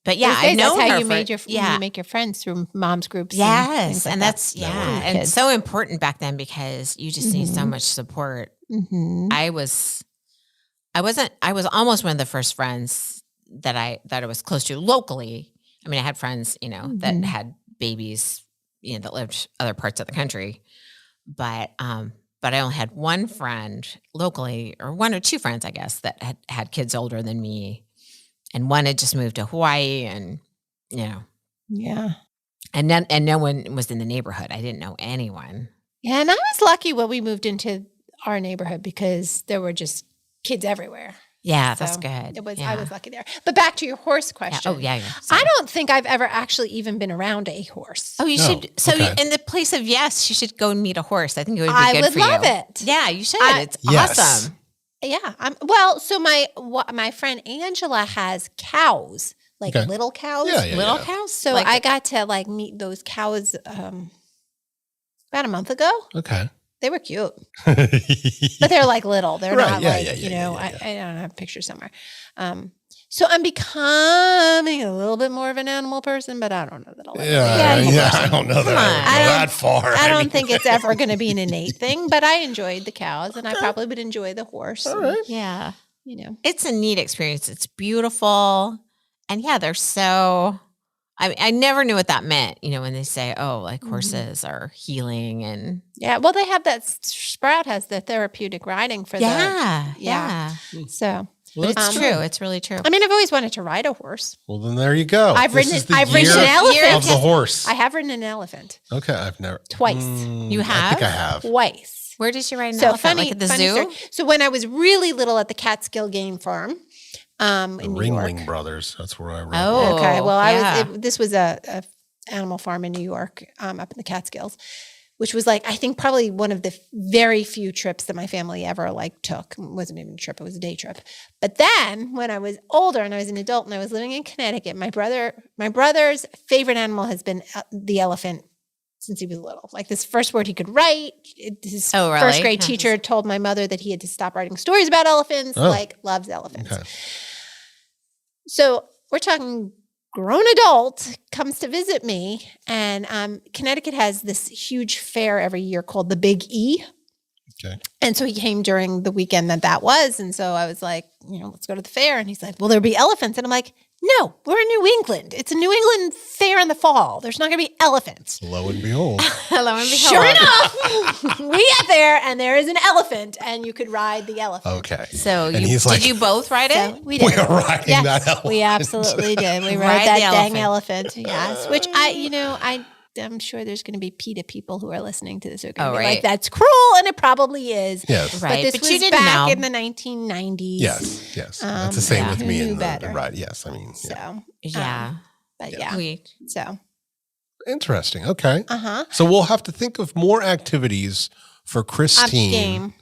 Speaker 2: But yeah,
Speaker 1: Those
Speaker 2: I've
Speaker 1: days,
Speaker 2: known
Speaker 1: that's how
Speaker 2: her
Speaker 1: you
Speaker 2: for,
Speaker 1: made
Speaker 2: yeah.
Speaker 1: you make your friends through mom's groups.
Speaker 2: Yes, and
Speaker 1: that.
Speaker 2: that's and
Speaker 1: Kids.
Speaker 2: so important back then because you just need so much support.
Speaker 1: Mm-hmm.
Speaker 2: I was almost one of the first friends that I was close to locally. I mean, I had friends, that had babies, that lived other parts of the country, but I only had one friend locally, or one or two friends, I guess, that had kids older than me, and one had just moved to Hawaii, and
Speaker 1: Yeah.
Speaker 2: and no one was in the neighborhood. I didn't know anyone.
Speaker 1: Yeah, and I was lucky when we moved into our neighborhood because there were just kids everywhere.
Speaker 2: Yeah,
Speaker 1: So
Speaker 2: that's good.
Speaker 1: I was lucky there. But back to your horse question.
Speaker 2: Yeah. Oh, yeah.
Speaker 1: I don't think I've ever actually even been around a horse.
Speaker 2: Oh, you should. So
Speaker 3: okay.
Speaker 2: in the place of yes, you should go and meet a horse. I think it would be good for you.
Speaker 1: I would love it.
Speaker 2: Yeah, you should. It's
Speaker 3: Yes.
Speaker 2: awesome.
Speaker 1: Yeah. So my friend Angela has cows, like
Speaker 3: Okay.
Speaker 1: little cows.
Speaker 3: Yeah, yeah.
Speaker 2: Little cows.
Speaker 1: So
Speaker 2: Like-
Speaker 1: I got to meet those cows about a month ago.
Speaker 3: Okay.
Speaker 1: They were cute, but they're little. They're
Speaker 3: Right,
Speaker 1: not
Speaker 3: yeah,
Speaker 1: like,
Speaker 3: yeah, yeah, yeah, yeah.
Speaker 1: I don't have pictures somewhere. So I'm becoming a little bit more of an animal person, but I don't know that I'll ever be an animal person.
Speaker 3: I don't know that
Speaker 2: Come
Speaker 3: I
Speaker 2: on.
Speaker 3: would go
Speaker 1: I don't-
Speaker 3: that far.
Speaker 1: I don't
Speaker 3: mean-
Speaker 1: think it's ever going to be an innate thing, but I enjoyed the cows, and I probably would enjoy the horse.
Speaker 3: All right.
Speaker 2: Yeah.
Speaker 1: It's
Speaker 2: It's a neat experience. It's beautiful. And yeah, they're so, I never knew what that meant, when they say, horses are healing and.
Speaker 1: yeah. Well, they have that. Sprout has the therapeutic riding for
Speaker 2: Yeah.
Speaker 1: yeah. So
Speaker 3: Well,
Speaker 2: It's
Speaker 3: that's
Speaker 2: true. It's really true.
Speaker 1: I mean, I've always wanted to ride a horse.
Speaker 3: Well, then there you go.
Speaker 1: I've ridden
Speaker 3: This is
Speaker 1: it-
Speaker 3: the
Speaker 1: I've ridden
Speaker 3: year
Speaker 1: an elephant.
Speaker 3: of the horse.
Speaker 1: I have ridden an elephant
Speaker 3: Okay, I've never
Speaker 1: Twice.
Speaker 2: You
Speaker 3: I think I
Speaker 2: have?
Speaker 3: have.
Speaker 1: twice.
Speaker 2: Where did you ride an
Speaker 1: So
Speaker 2: elephant?
Speaker 1: funny,
Speaker 2: Like at the
Speaker 1: funny
Speaker 2: zoo?
Speaker 1: story. So when I was really little at the Catskill Game Farm,
Speaker 3: The
Speaker 1: in New
Speaker 3: Ringling
Speaker 1: York.
Speaker 3: Brothers. That's where I rode.
Speaker 2: Oh.
Speaker 1: Okay. Well,
Speaker 2: yeah.
Speaker 1: this was a animal farm in New York, up in the Catskills, which was I think probably one of the very few trips that my family ever took. It wasn't even a trip. It was a day trip. But then when I was older and I was an adult and I was living in Connecticut, my brother's favorite animal has been the elephant since he was little. This first word he could write. His
Speaker 2: Oh, really?
Speaker 1: first grade teacher told my mother that he had to stop writing stories about elephants.
Speaker 3: Oh.
Speaker 1: Loves elephants.
Speaker 3: Okay.
Speaker 1: So we're talking grown adult comes to visit me, and Connecticut has this huge fair every year called the Big E.
Speaker 3: Okay.
Speaker 1: And so he came during the weekend that was. And so I was like, let's go to the fair. And he's like, will there be elephants? And I'm like, no, we're in New England. It's a New England fair in the fall. There's not going to be elephants.
Speaker 3: Lo and behold.
Speaker 2: Hello and behold.
Speaker 1: Sure enough, we get there and there is an elephant and you could ride the elephant.
Speaker 3: Okay.
Speaker 2: So
Speaker 3: And he's like,
Speaker 2: did you both ride
Speaker 1: So
Speaker 2: it?
Speaker 1: we did.
Speaker 3: We are riding
Speaker 1: Yes,
Speaker 3: that elephant.
Speaker 1: we absolutely did. We
Speaker 2: Ride
Speaker 1: rode that
Speaker 2: the
Speaker 1: dang elephant. Yes, which I'm sure there's going to be PETA people who are listening to this who are going to be
Speaker 2: right.
Speaker 1: like, that's cruel, and it probably is.
Speaker 3: Yes.
Speaker 2: Right.
Speaker 1: But this
Speaker 2: But
Speaker 1: was
Speaker 2: you didn't
Speaker 1: back
Speaker 2: know.
Speaker 1: in the 1990s.
Speaker 3: Yes. Yes. That's the same
Speaker 1: yeah.
Speaker 3: with
Speaker 1: Who
Speaker 3: me
Speaker 1: knew
Speaker 3: and
Speaker 1: better?
Speaker 3: the ride. Yes. I mean,
Speaker 1: So,
Speaker 3: yeah.
Speaker 2: Yeah.
Speaker 1: but
Speaker 3: Yeah.
Speaker 1: yeah. So,
Speaker 3: Interesting. Okay.
Speaker 1: uh-huh.
Speaker 3: So we'll have to think of more activities for Christine
Speaker 1: Game.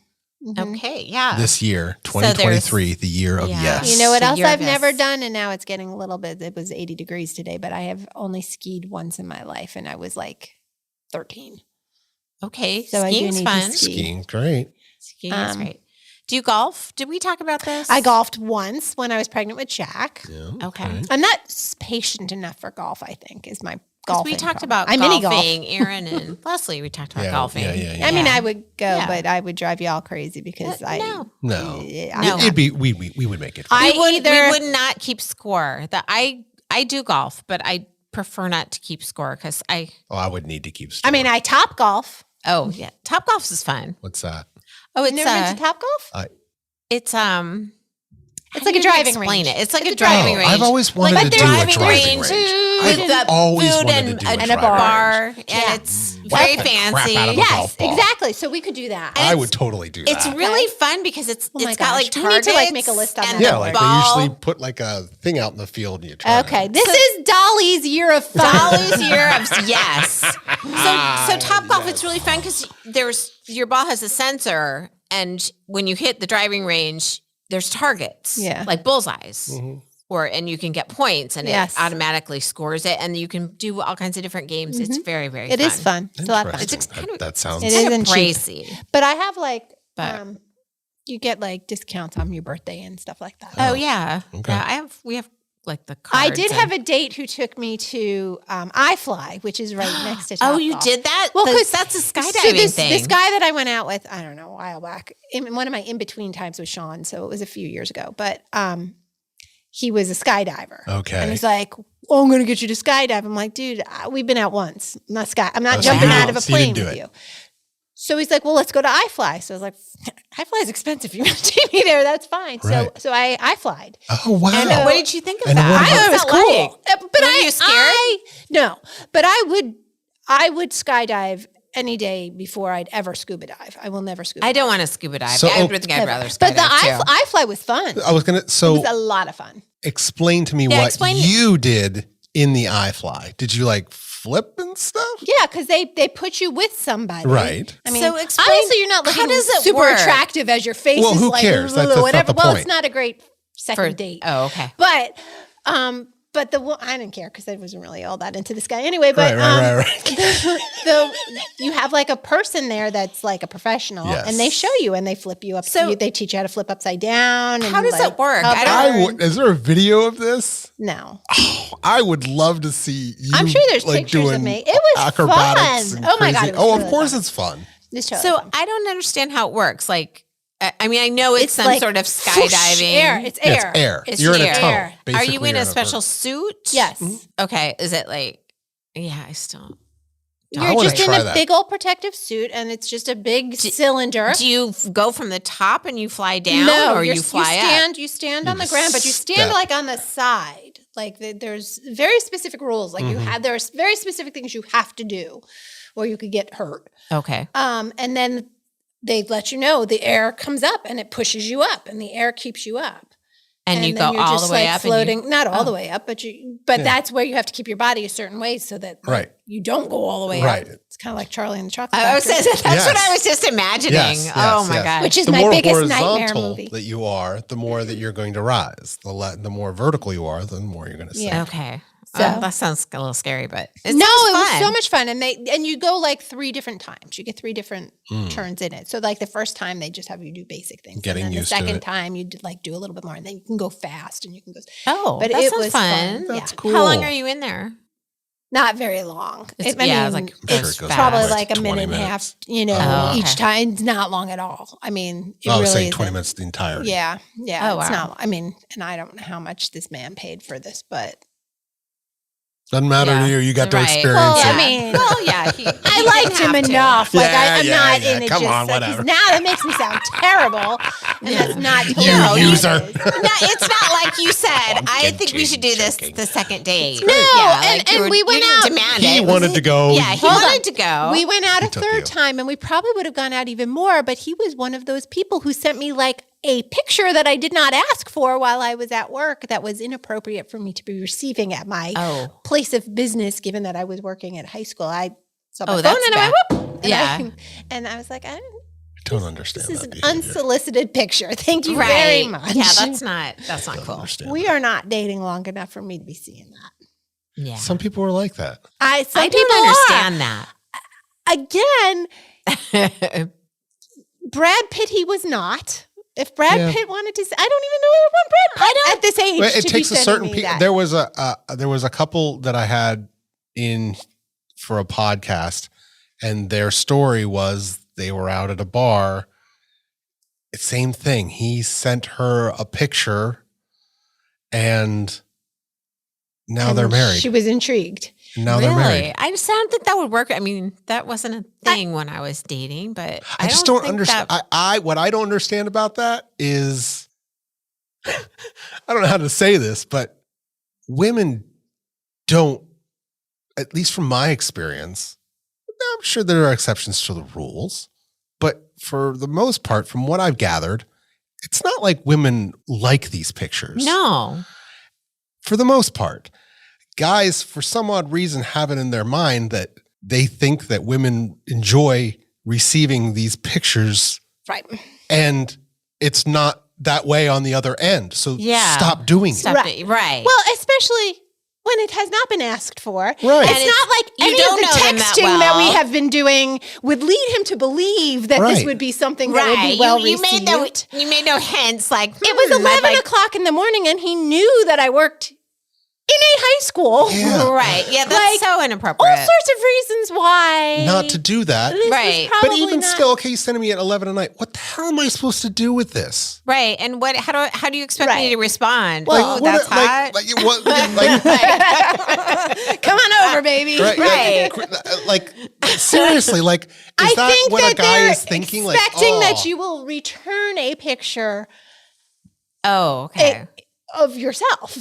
Speaker 1: Mhm.
Speaker 2: Okay. Yeah.
Speaker 3: this year, 2023, the year of
Speaker 2: Yeah.
Speaker 3: yes.
Speaker 1: You know what
Speaker 2: So
Speaker 1: else
Speaker 2: you're
Speaker 1: I've
Speaker 2: this.
Speaker 1: never done? And now it's getting a little bit, it was 80 degrees today, but I have only skied once in my life, and I was 13.
Speaker 2: Okay.
Speaker 1: So I do
Speaker 2: Skiing's
Speaker 1: need to
Speaker 2: fun.
Speaker 1: ski.
Speaker 3: Skiing, great.
Speaker 2: Skiing is great. Do you golf? Did we talk about this?
Speaker 1: I golfed once when I was pregnant with Jack.
Speaker 3: Yeah.
Speaker 2: Okay.
Speaker 1: I'm not patient enough for golf, I think, is my golfing.
Speaker 2: We talked
Speaker 1: problem.
Speaker 2: about
Speaker 1: I mini golf.
Speaker 2: golfing. Aaron and Leslie, we talked about
Speaker 3: Yeah,
Speaker 2: golfing.
Speaker 3: yeah.
Speaker 1: I mean, I would go,
Speaker 2: Yeah.
Speaker 1: but I would drive you all crazy because
Speaker 2: no.
Speaker 3: No.
Speaker 2: No.
Speaker 3: It'd be we would make it.
Speaker 1: I
Speaker 2: we
Speaker 1: either
Speaker 2: would not keep score. That I do golf, but I prefer not to keep score because
Speaker 3: I would need to keep.
Speaker 1: I mean, I top golf.
Speaker 2: Oh yeah, top golf is fun.
Speaker 3: What's that?
Speaker 2: Oh, it's
Speaker 1: Never been to top golf?
Speaker 2: it's
Speaker 1: It's
Speaker 2: how
Speaker 1: like
Speaker 2: do
Speaker 1: a
Speaker 2: you
Speaker 1: driving
Speaker 2: explain
Speaker 1: range.
Speaker 2: it. It's like
Speaker 1: It's
Speaker 2: a
Speaker 1: a driving
Speaker 2: driving range.
Speaker 3: I've always wanted
Speaker 2: Like
Speaker 3: to
Speaker 2: the
Speaker 3: do a
Speaker 2: driving
Speaker 3: driving
Speaker 2: range
Speaker 3: range.
Speaker 2: with
Speaker 3: I've
Speaker 2: the
Speaker 3: always
Speaker 2: food
Speaker 3: wanted
Speaker 2: and
Speaker 3: to do a
Speaker 1: and a
Speaker 3: driving
Speaker 1: bar.
Speaker 3: range.
Speaker 2: and
Speaker 1: Yeah.
Speaker 2: it's
Speaker 3: Wipe
Speaker 2: very
Speaker 3: the crap
Speaker 2: fancy.
Speaker 3: out of a
Speaker 1: Yes,
Speaker 3: golf ball.
Speaker 1: exactly. So we could do that.
Speaker 3: I would totally do that.
Speaker 2: It's really fun because it's
Speaker 1: Oh my
Speaker 2: it's got
Speaker 1: gosh.
Speaker 2: like
Speaker 1: We
Speaker 2: targets.
Speaker 1: need to, make a list on
Speaker 2: and
Speaker 1: that.
Speaker 3: yeah,
Speaker 2: the
Speaker 3: like
Speaker 2: ball.
Speaker 3: they usually put like a thing out in the field and you try.
Speaker 1: Okay, this is Dolly's year of fun.
Speaker 2: Dolly's year of yes. So top golf, it's really fun because your ball has a sensor, and when you hit the driving range, there's targets,
Speaker 1: Yeah.
Speaker 2: like bullseyes,
Speaker 3: Mhm.
Speaker 2: and you can get points, and
Speaker 1: Yes.
Speaker 2: it automatically scores it, and you can do all kinds of different games. It's very very.
Speaker 1: It
Speaker 2: fun.
Speaker 1: is fun. It's a lot of fun.
Speaker 3: Interesting.
Speaker 2: kind of-
Speaker 3: that sounds.
Speaker 1: It
Speaker 2: Kind
Speaker 1: isn't
Speaker 2: of
Speaker 1: cheap.
Speaker 2: pricey.
Speaker 1: But I have
Speaker 2: But-
Speaker 1: you get discounts on your birthday and stuff like that.
Speaker 2: Oh yeah,
Speaker 3: Okay.
Speaker 2: yeah. We have like the
Speaker 1: I
Speaker 2: cards.
Speaker 1: did have a date who took me to iFly, which is right next to Topgolf.
Speaker 2: Oh, you did that?
Speaker 1: Well,
Speaker 2: Because
Speaker 1: 'cause
Speaker 2: that's a skydiving
Speaker 1: So this
Speaker 2: thing.
Speaker 1: guy that I went out with, I don't know, a while back, in one of my in-between times with Sean, so it was a few years ago, but he was a skydiver.
Speaker 3: Okay.
Speaker 1: And he's like, "Oh, I'm going to get you to skydive." I'm like, "Dude, we've been out once. I'm not
Speaker 3: Oh, so
Speaker 1: jumping
Speaker 3: you
Speaker 1: out
Speaker 3: didn't-
Speaker 1: of a
Speaker 3: so you
Speaker 1: plane
Speaker 3: didn't do
Speaker 1: with
Speaker 3: it.
Speaker 1: you." So he's like, "Well, let's go to iFly." So I was like, "iFly is expensive. You're going to take me there. That's fine."
Speaker 3: Right.
Speaker 1: So I iFly'd.
Speaker 3: Oh, wow.
Speaker 2: And what did you think of
Speaker 3: And
Speaker 2: that?
Speaker 3: what
Speaker 1: I thought it was
Speaker 2: What's that
Speaker 1: cool.
Speaker 2: like?
Speaker 1: But
Speaker 2: Were you scared?
Speaker 1: No, but I would skydive any day before I'd ever scuba dive. I will never scuba
Speaker 2: I
Speaker 1: dive.
Speaker 2: don't want to scuba dive.
Speaker 3: So-
Speaker 2: I think I'd
Speaker 1: Ever.
Speaker 2: rather skydive
Speaker 1: But the
Speaker 2: too.
Speaker 1: iFly was fun.
Speaker 3: I was going to,
Speaker 1: It
Speaker 3: so
Speaker 1: was a lot of fun.
Speaker 3: explain to me
Speaker 2: Yeah,
Speaker 3: what
Speaker 2: explain-
Speaker 3: you did in the iFly. Did you like flip and stuff?
Speaker 1: Yeah, because they put you with somebody.
Speaker 3: Right.
Speaker 1: I mean,
Speaker 2: So explain-
Speaker 1: obviously you're not
Speaker 2: how
Speaker 1: looking
Speaker 2: does it
Speaker 1: super
Speaker 2: work?
Speaker 1: attractive as your face
Speaker 3: Well,
Speaker 1: is
Speaker 3: who
Speaker 1: like
Speaker 3: cares? That's not
Speaker 1: whatever.
Speaker 3: the
Speaker 1: Well,
Speaker 3: point.
Speaker 1: it's not a great second date.
Speaker 2: Oh, okay.
Speaker 1: But I didn't care because I wasn't really all that into this guy anyway. But
Speaker 3: Right.
Speaker 1: you have like a person there that's like a professional,
Speaker 3: Yes.
Speaker 1: and they show you and they flip you up.
Speaker 2: So-
Speaker 1: They teach you how to flip upside down. And
Speaker 2: How does
Speaker 1: like,
Speaker 2: it work?
Speaker 1: hover
Speaker 2: I don't-
Speaker 1: and-
Speaker 3: Is there a video of this?
Speaker 1: No,
Speaker 3: I would love to see you.
Speaker 1: I'm sure there's
Speaker 3: like,
Speaker 1: pictures of
Speaker 3: doing
Speaker 1: me. It was
Speaker 3: acrobatics
Speaker 1: fun.
Speaker 3: and
Speaker 1: Oh my God,
Speaker 3: crazy-
Speaker 1: it was
Speaker 3: Oh,
Speaker 1: really
Speaker 3: of course
Speaker 1: fun.
Speaker 3: it's fun.
Speaker 1: It's totally
Speaker 2: So
Speaker 1: fun.
Speaker 2: I don't understand how it works. Like, I mean, I know it's some
Speaker 1: like
Speaker 2: sort of
Speaker 1: whoosh,
Speaker 2: skydiving.
Speaker 1: air. It's
Speaker 3: Yeah,
Speaker 1: air.
Speaker 3: it's air.
Speaker 1: It's
Speaker 3: You're in a
Speaker 1: air.
Speaker 3: tunnel.
Speaker 2: Are
Speaker 3: Basically,
Speaker 2: you in
Speaker 3: you're
Speaker 2: a special suit?
Speaker 1: Yes.
Speaker 2: Okay. Is it like? Yeah, I still.
Speaker 3: I
Speaker 1: You're
Speaker 3: wanna
Speaker 1: just in
Speaker 3: try
Speaker 1: a
Speaker 3: that.
Speaker 1: big old protective suit, and it's just a big cylinder.
Speaker 2: Do you go from the top and you fly down,
Speaker 1: No,
Speaker 2: or
Speaker 1: you're-
Speaker 2: you fly up?
Speaker 1: You stand
Speaker 3: You
Speaker 1: on the
Speaker 3: just
Speaker 1: ground, but you stand
Speaker 3: step.
Speaker 1: like on the side. Like there's very specific rules. Like there are very specific things you have to do, or you could get hurt.
Speaker 2: Okay.
Speaker 1: And then they let you know the air comes up and it pushes you up, and the air keeps you up.
Speaker 2: And you
Speaker 1: then
Speaker 2: go
Speaker 1: you're
Speaker 2: all
Speaker 1: just
Speaker 2: the way
Speaker 1: like
Speaker 2: up.
Speaker 1: floating, not all
Speaker 2: Oh.
Speaker 1: the way up, but that's where you have to keep your body a certain way so that like,
Speaker 3: Right.
Speaker 1: you don't go all the way
Speaker 3: Right.
Speaker 1: up. It's kind of like Charlie and the Chocolate
Speaker 2: I was
Speaker 1: Factory.
Speaker 2: that's what
Speaker 3: Yes.
Speaker 2: I was just imagining.
Speaker 3: Yes,
Speaker 2: oh
Speaker 3: yes,
Speaker 2: my
Speaker 3: yes.
Speaker 2: god.
Speaker 1: Which is
Speaker 3: The
Speaker 1: my
Speaker 3: more
Speaker 1: biggest nightmare
Speaker 3: horizontal
Speaker 1: movie.
Speaker 3: that you are, the more that you're going to rise. The more vertical you are, the more you're going to sink.
Speaker 1: Yeah.
Speaker 2: Okay.
Speaker 1: So-
Speaker 2: That sounds a little scary, but
Speaker 1: No,
Speaker 2: sounds
Speaker 1: it was
Speaker 2: fun.
Speaker 1: so much fun, and you go like 3 different times. You get 3 different turns in it. So like the first time they just have you do basic things,
Speaker 3: Getting
Speaker 1: and then
Speaker 3: used
Speaker 1: the
Speaker 3: to
Speaker 1: second
Speaker 3: it.
Speaker 1: time you do a little bit more, and then you can go fast and you can go.
Speaker 2: Oh,
Speaker 1: But
Speaker 2: that
Speaker 1: it
Speaker 2: sounds
Speaker 1: was
Speaker 2: fun.
Speaker 1: fun.
Speaker 3: That's
Speaker 1: Yeah.
Speaker 3: cool.
Speaker 2: How long are you in there?
Speaker 1: Not very long.
Speaker 2: It's-
Speaker 1: I
Speaker 2: yeah,
Speaker 1: mean,
Speaker 2: like,
Speaker 3: I'm sure
Speaker 1: it's
Speaker 3: it goes
Speaker 1: probably
Speaker 3: quick,
Speaker 1: like a
Speaker 3: 20
Speaker 1: minute and a
Speaker 3: minutes.
Speaker 1: half. You know,
Speaker 2: Oh, okay.
Speaker 1: each time. It's not long at all. I mean, it
Speaker 3: I was
Speaker 1: really
Speaker 3: saying
Speaker 1: isn't.
Speaker 3: 20 minutes the entirety.
Speaker 1: Yeah, yeah.
Speaker 2: Oh,
Speaker 1: it's
Speaker 2: wow.
Speaker 1: not. I mean, and I don't know how much this man paid for this, but
Speaker 3: Doesn't matter
Speaker 2: Yeah.
Speaker 3: to you. You got to
Speaker 2: Right.
Speaker 3: experience
Speaker 1: Well,
Speaker 3: it.
Speaker 1: I mean,
Speaker 2: well, yeah.
Speaker 1: I liked him enough. Like
Speaker 3: Yeah,
Speaker 1: I'm
Speaker 3: yeah,
Speaker 1: not
Speaker 3: yeah.
Speaker 1: in it
Speaker 3: Come
Speaker 1: just
Speaker 3: on,
Speaker 1: like, 'cause
Speaker 3: whatever.
Speaker 1: now that makes me sound terrible, and that's not
Speaker 3: You
Speaker 1: totally what it
Speaker 3: user.
Speaker 1: is.
Speaker 2: No, it's not like you said. I think we
Speaker 3: kidding,
Speaker 2: should do this
Speaker 3: joking.
Speaker 2: the second date.
Speaker 1: No,
Speaker 2: yeah,
Speaker 1: and we went
Speaker 2: you didn't
Speaker 1: out.
Speaker 2: Demand
Speaker 3: He
Speaker 2: it.
Speaker 3: wanted to go.
Speaker 2: Yeah, he
Speaker 1: Hold
Speaker 2: wanted
Speaker 1: on.
Speaker 2: to go.
Speaker 1: We went out a
Speaker 3: took
Speaker 1: third
Speaker 3: you.
Speaker 1: time, and we probably would have gone out even more. But he was one of those people who sent me like a picture that I did not ask for while I was at work that was inappropriate for me to be receiving at my
Speaker 2: Oh.
Speaker 1: place of business, given that I was working at high school. I saw my
Speaker 2: Oh,
Speaker 1: phone
Speaker 2: that's
Speaker 1: and I went,
Speaker 2: bad.
Speaker 1: whoop, and
Speaker 2: Yeah.
Speaker 1: and I was like,
Speaker 3: I don't understand
Speaker 1: this is
Speaker 3: that
Speaker 1: an
Speaker 3: behavior.
Speaker 1: unsolicited picture. Thank you
Speaker 2: Right.
Speaker 1: very much.
Speaker 2: Yeah, that's not
Speaker 3: Don't
Speaker 2: cool.
Speaker 3: understand
Speaker 1: We
Speaker 3: that.
Speaker 1: are not dating long enough for me to be seeing that.
Speaker 2: Yeah.
Speaker 3: Some people are like that.
Speaker 1: Some
Speaker 2: I
Speaker 1: people
Speaker 2: don't understand
Speaker 1: Again, Brad Pitt, he was not. If Brad
Speaker 3: Yeah.
Speaker 1: Pitt wanted to, I don't even know if I want Brad Pitt at this age.
Speaker 3: Well, it
Speaker 1: to
Speaker 3: takes
Speaker 1: be
Speaker 3: a certain.
Speaker 1: sending me that.
Speaker 3: There was a couple that I had in for a podcast, and their story was they were out at a bar. Same thing. He sent her a picture, and now
Speaker 1: And
Speaker 3: they're married.
Speaker 1: She was intrigued.
Speaker 3: And now
Speaker 2: really?
Speaker 3: they're married.
Speaker 2: I just don't think that would work. I mean, that wasn't a thing when I was dating, but
Speaker 3: I just don't
Speaker 2: think
Speaker 3: understand.
Speaker 2: that-
Speaker 3: What I don't understand about that is, I don't know how to say this, but women don't, at least from my experience, I'm sure there are exceptions to the rules, but for the most part, from what I've gathered, it's not like women like these pictures.
Speaker 2: No.
Speaker 3: For the most part. Guys, for some odd reason, have it in their mind that they think that women enjoy receiving these pictures,
Speaker 1: Right.
Speaker 3: and it's not that way on the other end. So
Speaker 2: Yeah.
Speaker 3: stop doing
Speaker 2: Stop
Speaker 1: Right.
Speaker 2: it. Right.
Speaker 1: Well, especially when it has not been asked for.
Speaker 3: it. Right.
Speaker 1: It's
Speaker 2: And
Speaker 1: not like
Speaker 2: you
Speaker 1: any
Speaker 2: don't
Speaker 1: of the
Speaker 2: know them that
Speaker 1: texting that we
Speaker 2: well.
Speaker 1: have been doing would lead him to believe that this
Speaker 3: Right.
Speaker 1: would be something that would
Speaker 2: right.
Speaker 1: be well
Speaker 2: you
Speaker 1: received.
Speaker 2: made no hints like
Speaker 1: It was
Speaker 2: I'd
Speaker 1: 11
Speaker 2: like-
Speaker 1: o'clock in the morning, and he knew that I worked in a high school.
Speaker 3: Yeah.
Speaker 2: Right. Yeah, that's
Speaker 1: Like,
Speaker 2: so
Speaker 1: All
Speaker 2: inappropriate.
Speaker 1: sorts of reasons why
Speaker 3: Not to do that.
Speaker 1: this was
Speaker 2: Right.
Speaker 3: But
Speaker 1: probably
Speaker 3: even
Speaker 1: not-
Speaker 3: still, okay, you're sending me at 11 at night. What the hell am I supposed to do with this?
Speaker 2: Right. And how do you expect me
Speaker 1: Right.
Speaker 2: to respond?
Speaker 1: Well,
Speaker 2: Ooh, that's hot.
Speaker 1: come on over, baby.
Speaker 2: Right.
Speaker 3: Like, seriously, like, is
Speaker 1: I
Speaker 3: that
Speaker 1: think
Speaker 3: what
Speaker 1: that
Speaker 3: a guy
Speaker 1: they're
Speaker 3: is thinking?
Speaker 1: expecting
Speaker 3: like,
Speaker 1: that you will return a picture
Speaker 2: Oh, okay.
Speaker 1: of yourself.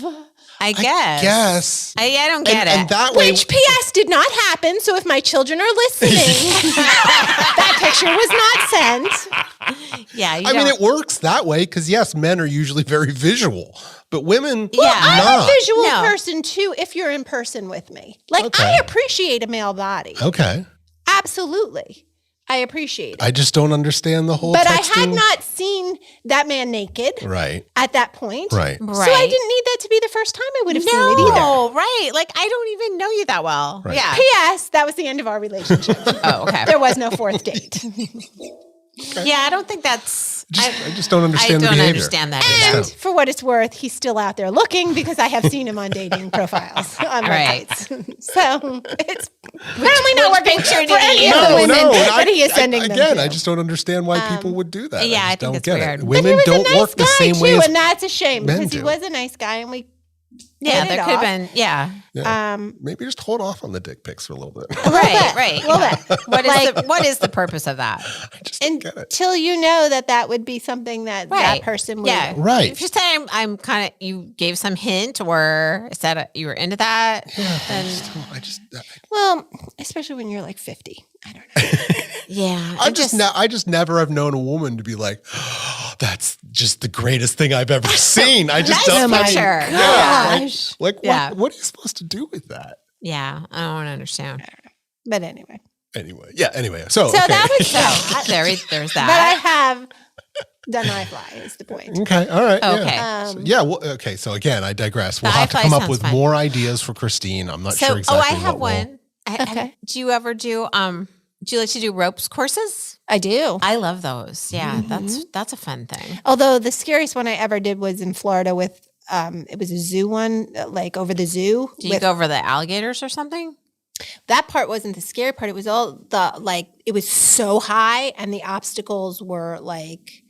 Speaker 2: I guess.
Speaker 3: Yes.
Speaker 2: I don't get it.
Speaker 3: And that way,
Speaker 1: Which, P.S., did not happen. So if my children are listening, that picture was not sent.
Speaker 2: yeah. You
Speaker 3: I mean,
Speaker 2: don't-
Speaker 3: it works that way because, yes, men are usually very visual, but women,
Speaker 2: Yeah.
Speaker 1: I'm
Speaker 3: not.
Speaker 1: a visual
Speaker 2: No.
Speaker 1: person, too, if you're in person with me. Like,
Speaker 3: Okay.
Speaker 1: I appreciate a male body.
Speaker 3: Okay.
Speaker 1: Absolutely. I appreciate it.
Speaker 3: I just don't understand the whole
Speaker 1: But I
Speaker 3: texting.
Speaker 1: had not seen that man naked
Speaker 3: Right.
Speaker 1: at that point.
Speaker 3: Right.
Speaker 1: So I didn't need that to be the first time I would have seen it either.
Speaker 2: No, right. Like, I don't even know you that well.
Speaker 3: Right.
Speaker 2: Yeah.
Speaker 1: P.S. That was the end of our relationship.
Speaker 2: Oh, okay.
Speaker 1: There was no fourth date.
Speaker 2: Yeah, I don't think that's.
Speaker 3: I just don't
Speaker 2: I
Speaker 3: understand the
Speaker 2: don't
Speaker 3: behavior.
Speaker 2: understand that
Speaker 1: And
Speaker 2: either.
Speaker 1: for what it's worth, he's still out there looking because I have seen him on dating profiles on
Speaker 2: Right.
Speaker 1: websites. So it's apparently not working
Speaker 2: picture
Speaker 1: for
Speaker 2: did he
Speaker 1: any of the
Speaker 2: use?
Speaker 1: women that he is sending them
Speaker 3: Again,
Speaker 1: to.
Speaker 3: I just don't understand why people would do that.
Speaker 2: yeah, I
Speaker 3: just
Speaker 2: think
Speaker 3: don't
Speaker 2: it's
Speaker 3: get
Speaker 2: weird.
Speaker 3: It.
Speaker 2: But
Speaker 1: But he
Speaker 3: Women
Speaker 1: was a
Speaker 3: don't
Speaker 1: nice
Speaker 3: work the
Speaker 1: guy,
Speaker 3: same
Speaker 1: too,
Speaker 3: way as
Speaker 1: and that's a shame
Speaker 3: men
Speaker 1: because he
Speaker 3: do.
Speaker 1: was a nice guy and we
Speaker 2: Yeah,
Speaker 1: hit
Speaker 2: there
Speaker 1: it
Speaker 2: could have
Speaker 1: off.
Speaker 2: been. Yeah.
Speaker 3: Yeah. Maybe just hold off on the dick pics for a little bit.
Speaker 2: Right. Right.
Speaker 1: Well,
Speaker 2: yeah. What is the purpose of that?
Speaker 3: I just don't get it.
Speaker 1: until you know that would be something that that
Speaker 2: Right.
Speaker 1: person would.
Speaker 2: Yeah.
Speaker 3: Right.
Speaker 2: If you say I'm kind of, you gave some hint or said you were into that.
Speaker 3: Yeah,
Speaker 2: Then,
Speaker 3: I just
Speaker 1: Well, especially when you're like 50. I don't know.
Speaker 2: yeah.
Speaker 3: I just never have known a woman to be like, oh, that's just the greatest thing I've ever seen. I just
Speaker 2: Nice
Speaker 3: don't
Speaker 2: picture.
Speaker 3: Yeah,
Speaker 1: Gosh.
Speaker 3: like
Speaker 2: Yeah.
Speaker 3: what are you supposed to do with that?
Speaker 2: Yeah. I don't understand.
Speaker 1: But anyway.
Speaker 3: Anyway. So
Speaker 1: So
Speaker 3: okay.
Speaker 1: that was
Speaker 2: There's
Speaker 1: But I
Speaker 2: that.
Speaker 1: have done iFly is the point.
Speaker 3: Okay, all right.
Speaker 2: Okay.
Speaker 3: Yeah. Okay, so again, I digress. We'll
Speaker 2: The
Speaker 3: have to
Speaker 2: iFly
Speaker 3: come up
Speaker 2: sounds
Speaker 3: with
Speaker 2: fun.
Speaker 3: more ideas for Christine. I'm not
Speaker 2: So,
Speaker 3: sure exactly
Speaker 2: I have
Speaker 3: what we'll-
Speaker 2: one.
Speaker 1: Okay.
Speaker 2: Do you ever do you like to do ropes courses?
Speaker 1: I do.
Speaker 2: I love those. Yeah,
Speaker 1: Mm-hmm.
Speaker 2: that's a fun thing.
Speaker 1: Although the scariest one I ever did was in Florida with it was a zoo one, like over the zoo.
Speaker 2: Do you go over the alligators or something?
Speaker 1: That part wasn't the scary part. It was all it was so high and the obstacles were like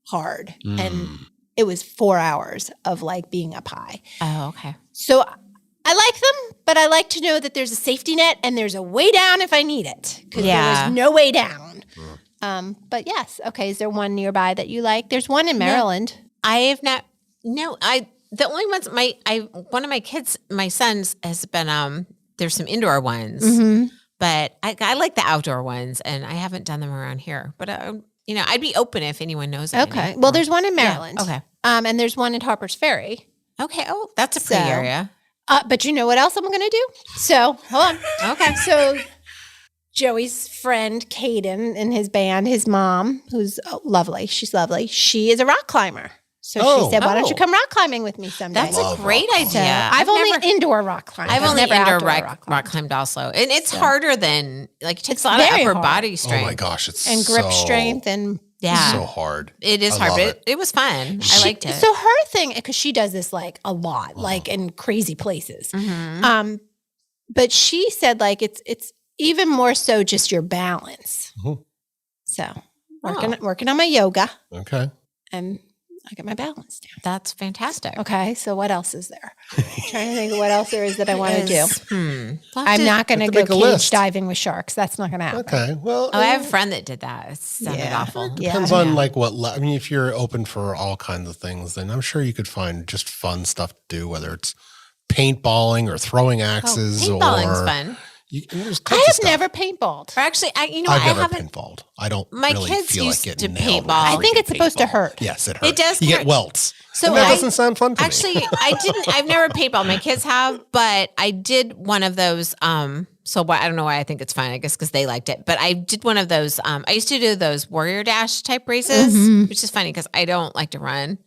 Speaker 1: hard. And it was 4 hours of like being up high.
Speaker 2: Oh, okay.
Speaker 1: So I like them, but I like to know that there's a safety net and there's a way down if I need it. Because there
Speaker 2: Yeah.
Speaker 1: was no way down. But yes, okay. Is there one nearby that you like? There's one in Maryland.
Speaker 2: I have not. No, the only ones one of my kids, my son's has been there's some indoor ones,
Speaker 1: Mm-hmm.
Speaker 2: but I like the outdoor ones, and I haven't done them around here. But I'd be open if anyone knows. of
Speaker 1: Okay.
Speaker 2: any.
Speaker 1: Well, there's one in
Speaker 2: Yeah,
Speaker 1: Maryland.
Speaker 2: okay.
Speaker 1: And there's one in Harper's Ferry.
Speaker 2: Okay. Oh, that's a pretty
Speaker 1: So-
Speaker 2: area.
Speaker 1: But you know what else I'm going to do? So hold on.
Speaker 2: Okay.
Speaker 1: So Joey's friend, Caden, and his band, his mom, who's lovely. She's lovely. She is a rock climber. So she said, why don't you
Speaker 2: Oh.
Speaker 1: come rock climbing with me someday?
Speaker 2: That's
Speaker 3: love
Speaker 2: a great
Speaker 3: rock
Speaker 2: idea.
Speaker 1: So I've only
Speaker 2: never-
Speaker 1: indoor rock climbed.
Speaker 2: I've only
Speaker 1: never
Speaker 2: indoor
Speaker 1: outdoor
Speaker 2: rock
Speaker 1: climbed.
Speaker 2: climbed also, and it's harder than it takes a lot of
Speaker 1: very
Speaker 2: upper
Speaker 1: hard.
Speaker 2: body
Speaker 3: Oh
Speaker 2: strength.
Speaker 3: my gosh, it's
Speaker 1: And grip
Speaker 3: so,
Speaker 1: strength and
Speaker 2: Yeah,
Speaker 3: so hard.
Speaker 2: it is
Speaker 3: I
Speaker 2: hard,
Speaker 3: love
Speaker 2: but it was fun. I
Speaker 1: She-
Speaker 2: liked it.
Speaker 1: So her thing, because she does this like a lot, like in crazy places.
Speaker 2: Mhm.
Speaker 1: But she said like it's even more so just your balance.
Speaker 3: Mhm.
Speaker 1: So working on my yoga
Speaker 3: Okay.
Speaker 1: and I get my balance down.
Speaker 2: That's fantastic.
Speaker 1: Okay, so what else is there? Trying to think of what else there is that I want to do. I'm not going to
Speaker 3: have to
Speaker 1: go
Speaker 3: make a
Speaker 1: cage
Speaker 3: list.
Speaker 1: diving with sharks. That's not going to happen.
Speaker 3: Okay. Well,
Speaker 2: Oh, I have a friend that did that. It sounded
Speaker 1: Yeah.
Speaker 2: awful.
Speaker 1: Yeah.
Speaker 3: depends on like what. I mean, if you're open for all kinds of things, then I'm sure you could find just fun stuff to do, whether it's paintballing or throwing axes
Speaker 2: Paintballing's
Speaker 3: or
Speaker 2: fun.
Speaker 3: There's
Speaker 1: I
Speaker 3: tons of
Speaker 1: have
Speaker 3: stuff.
Speaker 1: never paintballed.
Speaker 2: Or actually, I
Speaker 3: I've never
Speaker 2: haven't.
Speaker 3: paintballed. I don't.
Speaker 2: My
Speaker 3: really
Speaker 2: kids
Speaker 3: feel
Speaker 2: used
Speaker 3: like
Speaker 2: to
Speaker 3: getting nailed.
Speaker 2: paintball.
Speaker 3: with
Speaker 1: I think it's
Speaker 3: freaking
Speaker 1: supposed to
Speaker 3: paintball.
Speaker 1: hurt.
Speaker 3: Yes, it hurts.
Speaker 2: It does
Speaker 3: You
Speaker 2: hurt.
Speaker 3: get welts.
Speaker 2: So
Speaker 3: And that
Speaker 2: I-
Speaker 3: doesn't sound fun to me.
Speaker 2: Actually, I've never paintballed. My kids have, but I did one of those. So I don't know why I think it's fun. I guess because they liked it. But I did one of those. I used to do those Warrior Dash type races, which is funny because I don't like to run,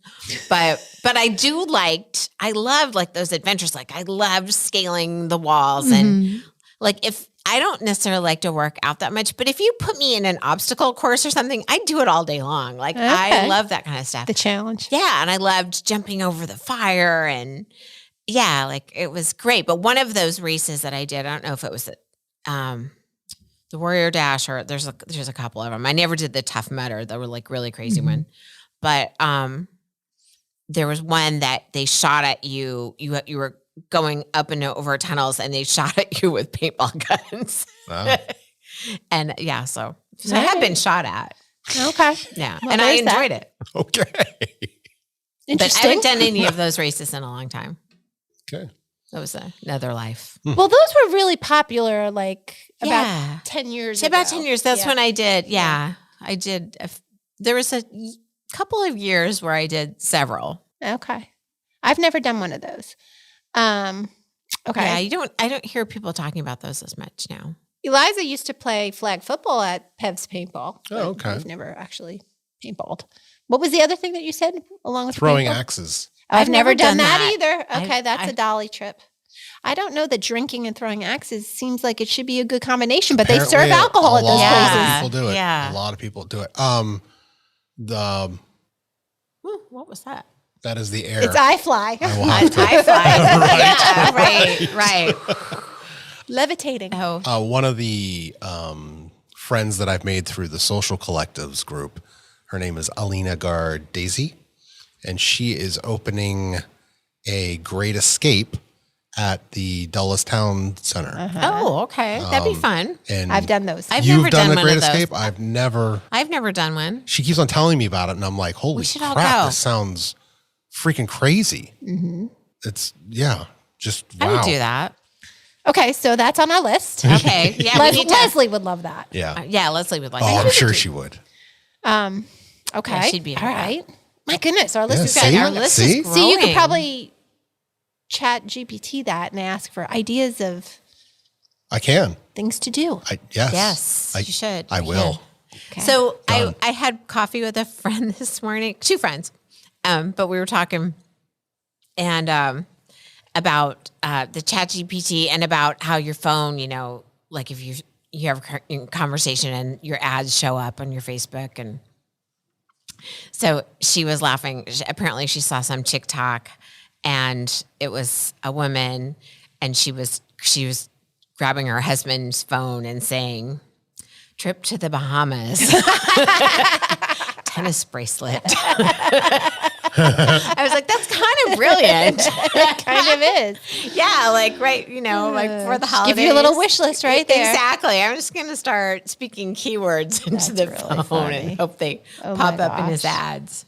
Speaker 2: but I do liked. I loved like those adventures. Like I loved scaling the walls and like if. I don't necessarily like to work out that much, but if you put me in an obstacle course or something, I do it all day long. Like I
Speaker 1: Okay.
Speaker 2: love that kind of stuff.
Speaker 1: The challenge.
Speaker 2: Yeah, and I loved jumping over the fire and yeah, like it was great. But one of those races that I did, I don't know if it was the Warrior Dash or there's a couple of them. I never did the Tough Mudder, the like really crazy one, but there was one that they shot at you. You were going up and over tunnels, and they shot at you with paintball guns.
Speaker 3: Wow.
Speaker 2: And yeah, so I have been shot at.
Speaker 1: Okay.
Speaker 2: Yeah,
Speaker 1: Well,
Speaker 2: and I
Speaker 1: there's that.
Speaker 2: enjoyed it.
Speaker 3: Okay.
Speaker 2: But I
Speaker 1: Interesting.
Speaker 2: haven't done any of those races in a long time.
Speaker 3: Okay.
Speaker 2: That was another life.
Speaker 1: Well, those were really popular, like about
Speaker 2: Yeah.
Speaker 1: 10 years
Speaker 2: So
Speaker 1: ago.
Speaker 2: about 10 years. That's
Speaker 1: Yeah.
Speaker 2: when I did. Yeah, I did. There was a couple of years where I did several.
Speaker 1: Okay. I've never done one of those. Okay.
Speaker 2: Yeah, I don't hear people talking about those as much now.
Speaker 1: Eliza used to play flag football at Pev's Paintball. but
Speaker 3: Oh, okay.
Speaker 1: We've never actually paintballed. What was the other thing that you said along with
Speaker 3: Throwing
Speaker 1: paintball?
Speaker 3: axes.
Speaker 1: I've never done
Speaker 2: that.
Speaker 1: that either. Okay, that's
Speaker 2: I-
Speaker 1: a dolly trip. I don't know that drinking and throwing axes seems like it should be a good combination, but they serve
Speaker 3: Apparently,
Speaker 1: alcohol
Speaker 3: a
Speaker 1: at those
Speaker 3: lot
Speaker 1: places.
Speaker 2: Yeah.
Speaker 3: of people do it.
Speaker 2: Yeah.
Speaker 3: A lot of people do it.
Speaker 2: Ooh, what was that?
Speaker 3: That is the air.
Speaker 1: It's iFly.
Speaker 3: I will have to.
Speaker 2: I fly. Yeah, right.
Speaker 1: Levitating.
Speaker 2: Oh,
Speaker 3: One of the friends that I've made through the social collectives group, her name is Alina Gard Daisy, and she is opening a Great Escape at the Dulles Town Center.
Speaker 2: oh, okay. That'd be fun.
Speaker 3: And
Speaker 1: I've done those.
Speaker 2: I've
Speaker 3: you've
Speaker 2: never
Speaker 3: done
Speaker 2: done
Speaker 3: the
Speaker 2: one
Speaker 3: Great
Speaker 2: of those.
Speaker 3: Escape. I've never.
Speaker 2: I've never done one.
Speaker 3: She keeps on telling me about it, and I'm like, holy
Speaker 2: should all
Speaker 3: crap!
Speaker 2: go.
Speaker 3: This sounds freaking crazy.
Speaker 1: Mm-hmm.
Speaker 3: It's just
Speaker 2: I
Speaker 3: wow.
Speaker 2: would do that.
Speaker 1: Okay, so that's on our list.
Speaker 2: Okay. Yeah. we need to-
Speaker 1: Leslie would love that.
Speaker 3: Yeah.
Speaker 2: yeah. Leslie would like
Speaker 3: Oh,
Speaker 2: that.
Speaker 3: I'm sure she would.
Speaker 1: Okay.
Speaker 2: Yeah, she'd be into
Speaker 1: all
Speaker 2: that.
Speaker 1: right. My goodness, our list
Speaker 3: Yeah,
Speaker 1: is
Speaker 3: see?
Speaker 1: good.
Speaker 2: Our list
Speaker 3: See?
Speaker 2: is
Speaker 1: So you could
Speaker 2: growing.
Speaker 1: probably chat GPT that and ask for ideas of
Speaker 3: I can.
Speaker 1: things to do.
Speaker 3: Yes.
Speaker 2: Yes, you should.
Speaker 3: I
Speaker 2: You
Speaker 3: will.
Speaker 2: should.
Speaker 1: Okay.
Speaker 2: So
Speaker 3: Done.
Speaker 2: I had coffee with a friend this morning, 2 friends, but we were talking and about the chat GPT and about how your phone, like if you have a conversation and your ads show up on your Facebook. And so she was laughing. Apparently she saw some TikTok and it was a woman and she was grabbing her husband's phone and saying, "Trip to the Bahamas, tennis bracelet." I was like, that's kind of brilliant.
Speaker 1: kind of is.
Speaker 2: Yeah, like right, like for the holidays.
Speaker 1: Give you a little wish list right there.
Speaker 2: Exactly. I'm just going to start speaking keywords into the
Speaker 1: really
Speaker 2: phone
Speaker 1: funny.
Speaker 2: and hope they
Speaker 1: Oh
Speaker 2: pop
Speaker 1: my
Speaker 2: up in his
Speaker 1: gosh.
Speaker 2: ads.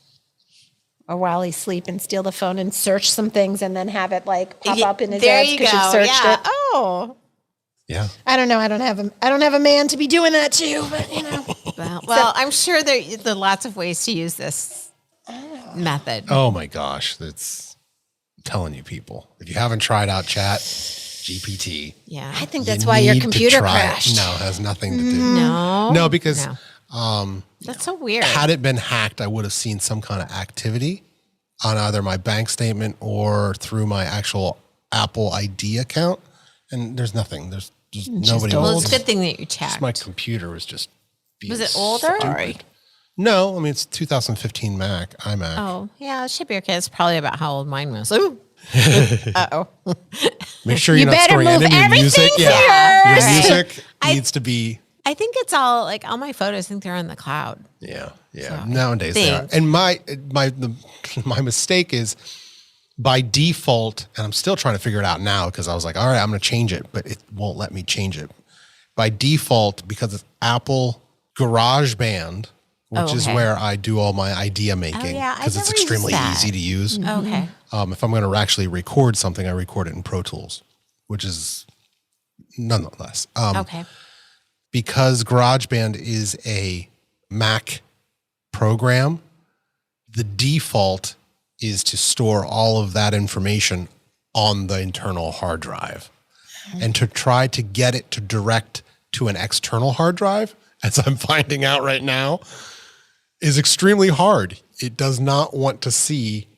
Speaker 1: Or while he's sleeping, steal the phone and search some things and then have it like pop
Speaker 2: Yeah,
Speaker 1: up in his
Speaker 2: there
Speaker 1: ads
Speaker 2: you
Speaker 1: because
Speaker 2: go.
Speaker 1: you've searched
Speaker 2: Yeah.
Speaker 1: it.
Speaker 2: Oh.
Speaker 3: Yeah.
Speaker 1: I don't know. I don't have a man to be doing that too, but
Speaker 2: Well, I'm sure there are lots of ways to use this method.
Speaker 3: Oh my gosh. I'm telling you, people. If you haven't tried out Chat GPT,
Speaker 2: Yeah.
Speaker 1: I think that's why your
Speaker 3: need to
Speaker 1: computer
Speaker 3: try it.
Speaker 1: crashed.
Speaker 3: No, it has nothing to do.
Speaker 2: No.
Speaker 3: No, because
Speaker 2: That's so weird.
Speaker 3: had it been hacked, I would have seen some kind of activity on either my bank statement or through my actual Apple ID account. And there's nothing. There's just nobody.
Speaker 2: Well,
Speaker 3: knows.
Speaker 2: it's a good thing that you
Speaker 3: Just
Speaker 2: checked.
Speaker 3: my computer was just being
Speaker 2: Was it older?
Speaker 3: stupid. No, I mean, it's 2015 Mac, iMac.
Speaker 2: Oh, yeah, it should be okay. It's probably about how old mine was. Ooh. Uh-oh.
Speaker 3: Make sure
Speaker 1: You
Speaker 3: you're not
Speaker 1: better
Speaker 3: storing
Speaker 1: move
Speaker 3: any of your music.
Speaker 1: everything
Speaker 3: Yeah, your
Speaker 2: first.
Speaker 3: music needs to be.
Speaker 2: I think it's all my photos, I think they're on the cloud.
Speaker 3: Yeah.
Speaker 2: So,
Speaker 3: Nowadays they are.
Speaker 2: thanks.
Speaker 3: And my mistake is by default, and I'm still trying to figure it out now because I was like, all right, I'm going to change it, but it won't let me change it. By default, because it's Apple GarageBand, which is
Speaker 2: okay.
Speaker 3: where I do all my idea making
Speaker 2: yeah, I
Speaker 3: because it's
Speaker 2: never used
Speaker 3: extremely
Speaker 2: that.
Speaker 3: easy to use.
Speaker 2: Okay.
Speaker 3: If I'm going to actually record something, I record it in Pro Tools, which is nonetheless.
Speaker 2: Okay.
Speaker 3: Because GarageBand is a Mac program, the default is to store all of that information on the internal hard drive. And to try to get it to direct to an external hard drive, as I'm finding out right now, is extremely hard. It does not want to see.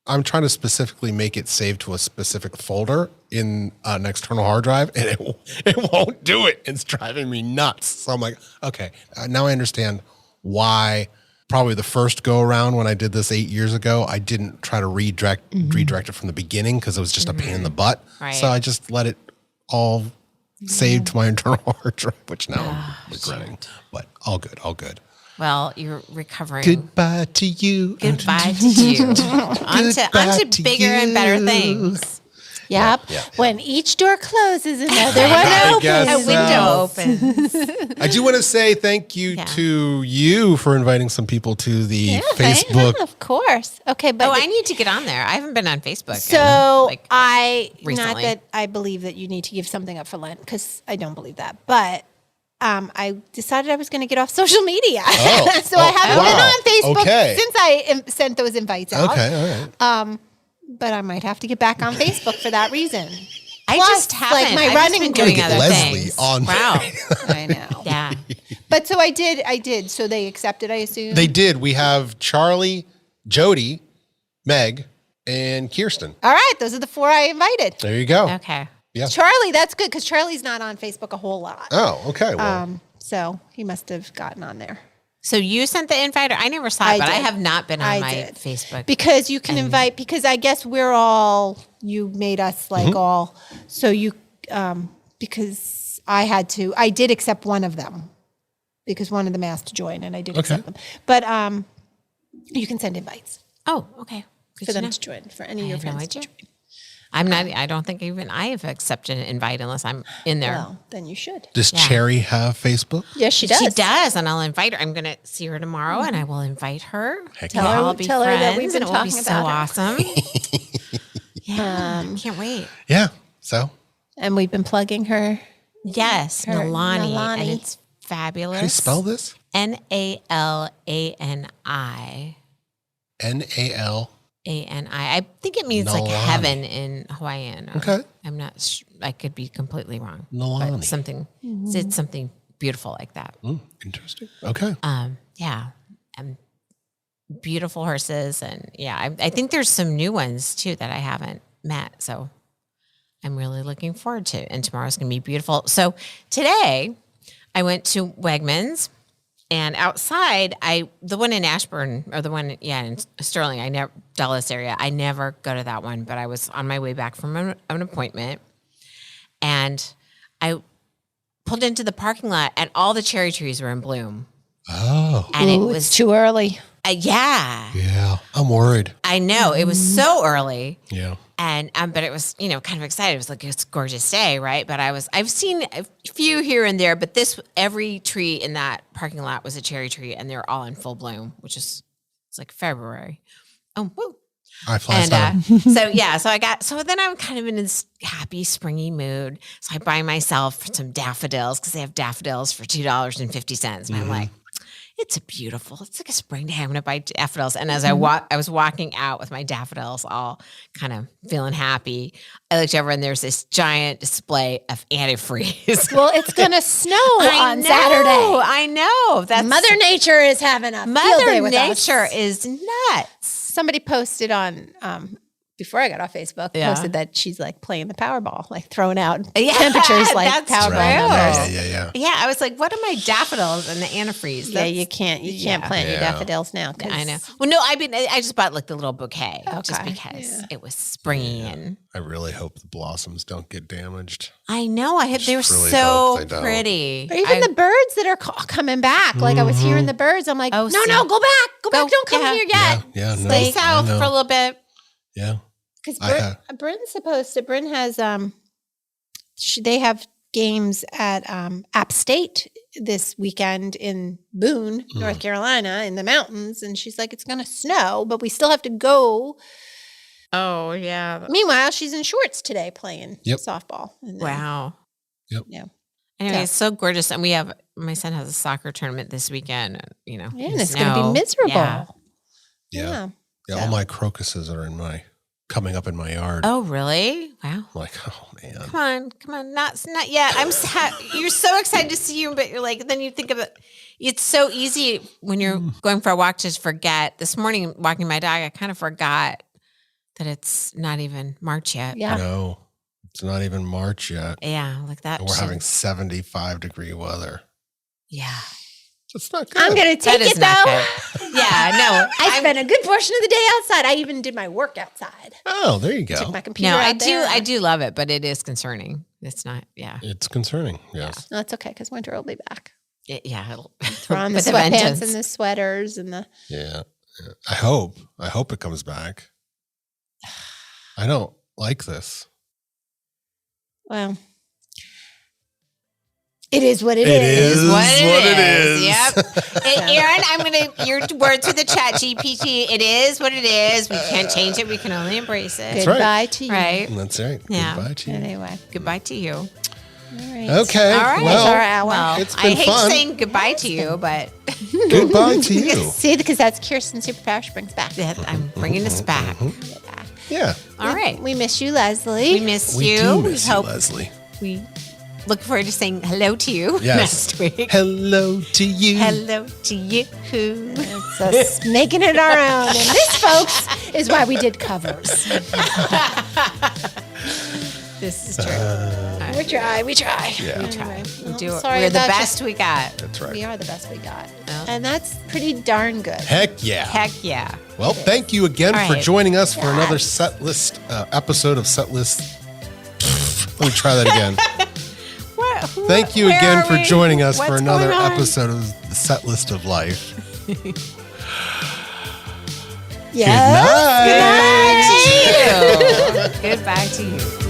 Speaker 3: I'm trying to specifically make it save to a specific folder in an external hard drive, and it won't do it. It's driving me nuts. So I'm like, okay, now I understand why probably the first go around when I did this 8 years ago, I didn't try to redirect it from the beginning because it was just a pain in the butt.
Speaker 2: Right.
Speaker 3: So I just let it all saved to my internal hard drive, which now I'm regretting. But all good.
Speaker 2: Well, you're recovering.
Speaker 3: Goodbye to you.
Speaker 2: Goodbye to you. on to bigger and better things.
Speaker 1: Yep.
Speaker 3: Yeah.
Speaker 1: When each door closes, another one
Speaker 3: I
Speaker 1: opens.
Speaker 3: guess
Speaker 2: A window
Speaker 3: so.
Speaker 2: opens.
Speaker 3: I do want to say thank you to you for inviting some people to the Facebook.
Speaker 1: Of course. Okay, but
Speaker 2: I need to get on there. I haven't been on Facebook.
Speaker 1: so
Speaker 2: recently.
Speaker 1: not that I believe that you need to give something up for Lent, because I don't believe that, but I decided I was going to get off social media.
Speaker 3: Oh.
Speaker 1: So I haven't been on Facebook
Speaker 3: Okay.
Speaker 1: since I sent those invites out.
Speaker 3: Okay, all right.
Speaker 1: But I might have to get back on Facebook for that reason.
Speaker 2: I
Speaker 1: Plus,
Speaker 2: just haven't.
Speaker 1: like, my
Speaker 2: I've
Speaker 1: running
Speaker 2: just been doing
Speaker 3: Gotta
Speaker 2: other
Speaker 3: get Leslie
Speaker 2: things.
Speaker 3: on
Speaker 2: Wow.
Speaker 1: I know.
Speaker 2: Yeah.
Speaker 1: But so I did. So they accepted, I assume?
Speaker 3: They did. We have Charlie, Jody, Meg, and Kirsten.
Speaker 1: All right. Those are the 4 I invited.
Speaker 3: There you go.
Speaker 2: Okay.
Speaker 3: Yeah.
Speaker 1: Charlie, that's good, because Charlie's not on Facebook a whole lot.
Speaker 3: Oh, okay. Well,
Speaker 1: So he must have gotten on there.
Speaker 2: So you sent the invite, or I never saw it, but I
Speaker 1: did.
Speaker 2: have not been on
Speaker 1: I
Speaker 2: my
Speaker 1: did.
Speaker 2: Facebook.
Speaker 1: Because you can invite, because I guess you made us like all, so you, because I did accept one of them, because one of them asked to join, and I did accept them. But you can send invites
Speaker 2: Oh, okay. Good
Speaker 1: for
Speaker 2: to
Speaker 1: them
Speaker 2: know.
Speaker 1: to join, for any of your
Speaker 2: had no
Speaker 1: friends to
Speaker 2: idea.
Speaker 1: join.
Speaker 2: I'm not. I don't think even I have accepted an invite unless I'm in there.
Speaker 1: Well, then you should.
Speaker 3: does Cherry have Facebook?
Speaker 1: Yes, she does.
Speaker 2: She does, and I'll invite her. I'm going to see her tomorrow, and I will invite her.
Speaker 3: Heck
Speaker 1: Tell
Speaker 3: yeah.
Speaker 1: her-
Speaker 2: We'll be
Speaker 1: tell her that
Speaker 2: friends,
Speaker 1: we've been
Speaker 2: and it will be
Speaker 1: talking
Speaker 2: so
Speaker 1: about her.
Speaker 2: awesome. Yeah, can't wait.
Speaker 3: Yeah. So,
Speaker 1: And we've been plugging her.
Speaker 2: Yes,
Speaker 1: Her-
Speaker 2: Nalani,
Speaker 1: Nalani.
Speaker 2: and it's fabulous.
Speaker 3: how do you spell this?
Speaker 2: Nalani.
Speaker 3: Nal.
Speaker 2: I think it means like
Speaker 3: Nalani.
Speaker 2: heaven in Hawaiian. or-
Speaker 3: Okay.
Speaker 2: I'm not. I could be completely wrong.
Speaker 3: Nalani.
Speaker 2: But something. It's something beautiful like that.
Speaker 3: Interesting. Okay.
Speaker 2: Yeah, and beautiful horses, and I think there's some new ones too that I haven't met. So I'm really looking forward to it. And tomorrow's going to be beautiful. So today I went to Wegmans, and outside the one in Ashburn, or the one in Sterling, Dulles area, I never go to that one, but I was on my way back from an appointment, and I pulled into the parking lot, and all the cherry trees were in bloom.
Speaker 3: Oh.
Speaker 2: And it
Speaker 1: Ooh,
Speaker 2: was
Speaker 1: it's too early.
Speaker 2: yeah,
Speaker 3: Yeah. I'm worried.
Speaker 2: I know. It was so early.
Speaker 3: Yeah.
Speaker 2: And but it was, kind of excited. It was like it's a gorgeous day, right? But I've seen a few here and there, but every tree in that parking lot was a cherry tree, and they're all in full bloom, which is it's like February. Oh, woo.
Speaker 3: I fly
Speaker 2: And
Speaker 3: south.
Speaker 2: so then I'm kind of in this happy springy mood. So I buy myself some daffodils, because they have daffodils for $2.50. And I'm like, it's like a spring day. I'm going to buy daffodils. And as I was walking out with my daffodils, all kind of feeling happy, I looked over, and there's this giant display of antifreeze.
Speaker 1: Well, it's going to snow on Saturday.
Speaker 2: I know. That's
Speaker 1: Mother Nature is having a field day
Speaker 2: Mother
Speaker 1: with us.
Speaker 2: Nature is nuts.
Speaker 1: Somebody posted on before I got off Facebook, posted that she's like playing the Powerball, like throwing out temperatures like
Speaker 2: that's
Speaker 1: Powerball
Speaker 2: true.
Speaker 1: numbers.
Speaker 3: Yeah.
Speaker 2: Yeah, I was like, what are my daffodils and the antifreeze?
Speaker 1: Yeah, you can't plant your daffodils now. 'Cause
Speaker 2: I know. Well, no, I just bought like the little bouquet just
Speaker 1: Okay.
Speaker 2: because it was springy and
Speaker 3: I really hope the blossoms don't get damaged.
Speaker 2: I know. They were
Speaker 3: really
Speaker 2: so
Speaker 3: hope they don't.
Speaker 2: pretty.
Speaker 1: Or even the birds that are coming back. Like I was hearing the birds. I'm like,
Speaker 2: Oh,
Speaker 1: no,
Speaker 2: see.
Speaker 1: go back. Don't come here yet.
Speaker 3: Yeah. No,
Speaker 2: Stay
Speaker 3: I
Speaker 2: south
Speaker 3: know.
Speaker 2: for a little bit.
Speaker 3: Yeah.
Speaker 1: Because
Speaker 3: I
Speaker 1: Bryn's supposed to. Bryn has they have games at App State this weekend in Boone, North Carolina, in the mountains, and she's like, it's going to snow, but we still have to go.
Speaker 2: Oh yeah.
Speaker 1: Meanwhile, she's in shorts today playing
Speaker 3: Yep.
Speaker 1: softball. And then-
Speaker 2: Wow.
Speaker 3: Yep.
Speaker 1: Yeah.
Speaker 2: Anyway,
Speaker 1: Yeah.
Speaker 2: it's so gorgeous, and my son has a soccer tournament this weekend.
Speaker 1: Yeah,
Speaker 2: in
Speaker 1: and it's going to be
Speaker 2: snow.
Speaker 1: miserable.
Speaker 2: Yeah.
Speaker 3: Yeah.
Speaker 1: Yeah.
Speaker 3: All my crocuses are coming up in my yard.
Speaker 2: Oh really? Wow.
Speaker 3: I'm like, oh man.
Speaker 2: Come on, not yet. You're so excited to see you, but you're like, then you think of it. It's so easy when you're going for a walk to forget. This morning, walking my dog, I kind of forgot that it's not even March yet.
Speaker 1: Yeah.
Speaker 3: No, it's not even March yet.
Speaker 2: Yeah, like that.
Speaker 3: And we're having 75-degree weather.
Speaker 2: Yeah.
Speaker 3: It's not good.
Speaker 1: I'm going to take
Speaker 2: That is
Speaker 1: it
Speaker 2: not
Speaker 1: though.
Speaker 2: good. Yeah, no.
Speaker 1: I spent a good portion of the day outside. I even did my work outside.
Speaker 3: Oh, there you go.
Speaker 1: Took my computer
Speaker 2: No,
Speaker 1: out there.
Speaker 2: I do love it, but it is concerning. It's not, yeah.
Speaker 3: It's concerning. Yes.
Speaker 1: No, it's okay because winter will be back.
Speaker 2: Yeah.
Speaker 1: Throw on the
Speaker 2: With a
Speaker 1: sweatpants
Speaker 2: vengeance.
Speaker 1: and the sweaters and the.
Speaker 3: Yeah. I hope it comes back. I don't like this.
Speaker 1: Well, it is what
Speaker 3: It
Speaker 1: is.
Speaker 3: is
Speaker 2: what it
Speaker 3: is.
Speaker 2: Yep. Aaron, I'm gonna your words with the chat GPT. It is what it is. We can't change it. We can only embrace it.
Speaker 3: right.
Speaker 1: Goodbye to you.
Speaker 2: Right.
Speaker 3: That's right.
Speaker 2: Yeah.
Speaker 3: Goodbye to you.
Speaker 1: Anyway.
Speaker 2: Goodbye to you.
Speaker 1: All right.
Speaker 3: Okay.
Speaker 2: All right.
Speaker 3: Well,
Speaker 1: That's our hour.
Speaker 2: Well,
Speaker 3: It's
Speaker 2: I
Speaker 3: been
Speaker 2: hate
Speaker 3: fun.
Speaker 2: saying goodbye to you, but
Speaker 3: goodbye to you.
Speaker 1: See, because that's Kirsten's superpower. She brings back.
Speaker 2: I'm bringing us back.
Speaker 3: Yeah.
Speaker 2: All right.
Speaker 1: We miss you, Leslie.
Speaker 2: We miss
Speaker 3: We
Speaker 2: you.
Speaker 3: do miss you,
Speaker 2: Hope
Speaker 3: Leslie.
Speaker 2: we look forward to saying hello to you
Speaker 3: Yes.
Speaker 2: next week.
Speaker 3: Hello to you.
Speaker 2: Hello to you.
Speaker 1: It's us making it our own. And this, folks, is why we did covers.
Speaker 2: This is true.
Speaker 1: We try.
Speaker 3: Yeah.
Speaker 2: We try. We do.
Speaker 1: sorry
Speaker 2: We're the
Speaker 1: about you.
Speaker 2: best we got.
Speaker 3: That's right.
Speaker 1: We are the best we got.
Speaker 2: Yeah.
Speaker 1: And that's pretty darn good.
Speaker 3: Heck yeah.
Speaker 2: Heck yeah.
Speaker 3: Well, thank you again
Speaker 2: All
Speaker 3: for
Speaker 2: right.
Speaker 3: joining us for another set list episode of Set List. Let me try that again. Thank you
Speaker 2: Where
Speaker 3: again
Speaker 2: are
Speaker 3: for
Speaker 2: we?
Speaker 3: joining us for
Speaker 2: What's
Speaker 3: another
Speaker 2: going on?
Speaker 3: episode of the Set List of Life.
Speaker 1: Yes.
Speaker 3: Good night.
Speaker 2: Goodbye to you. Goodbye to you.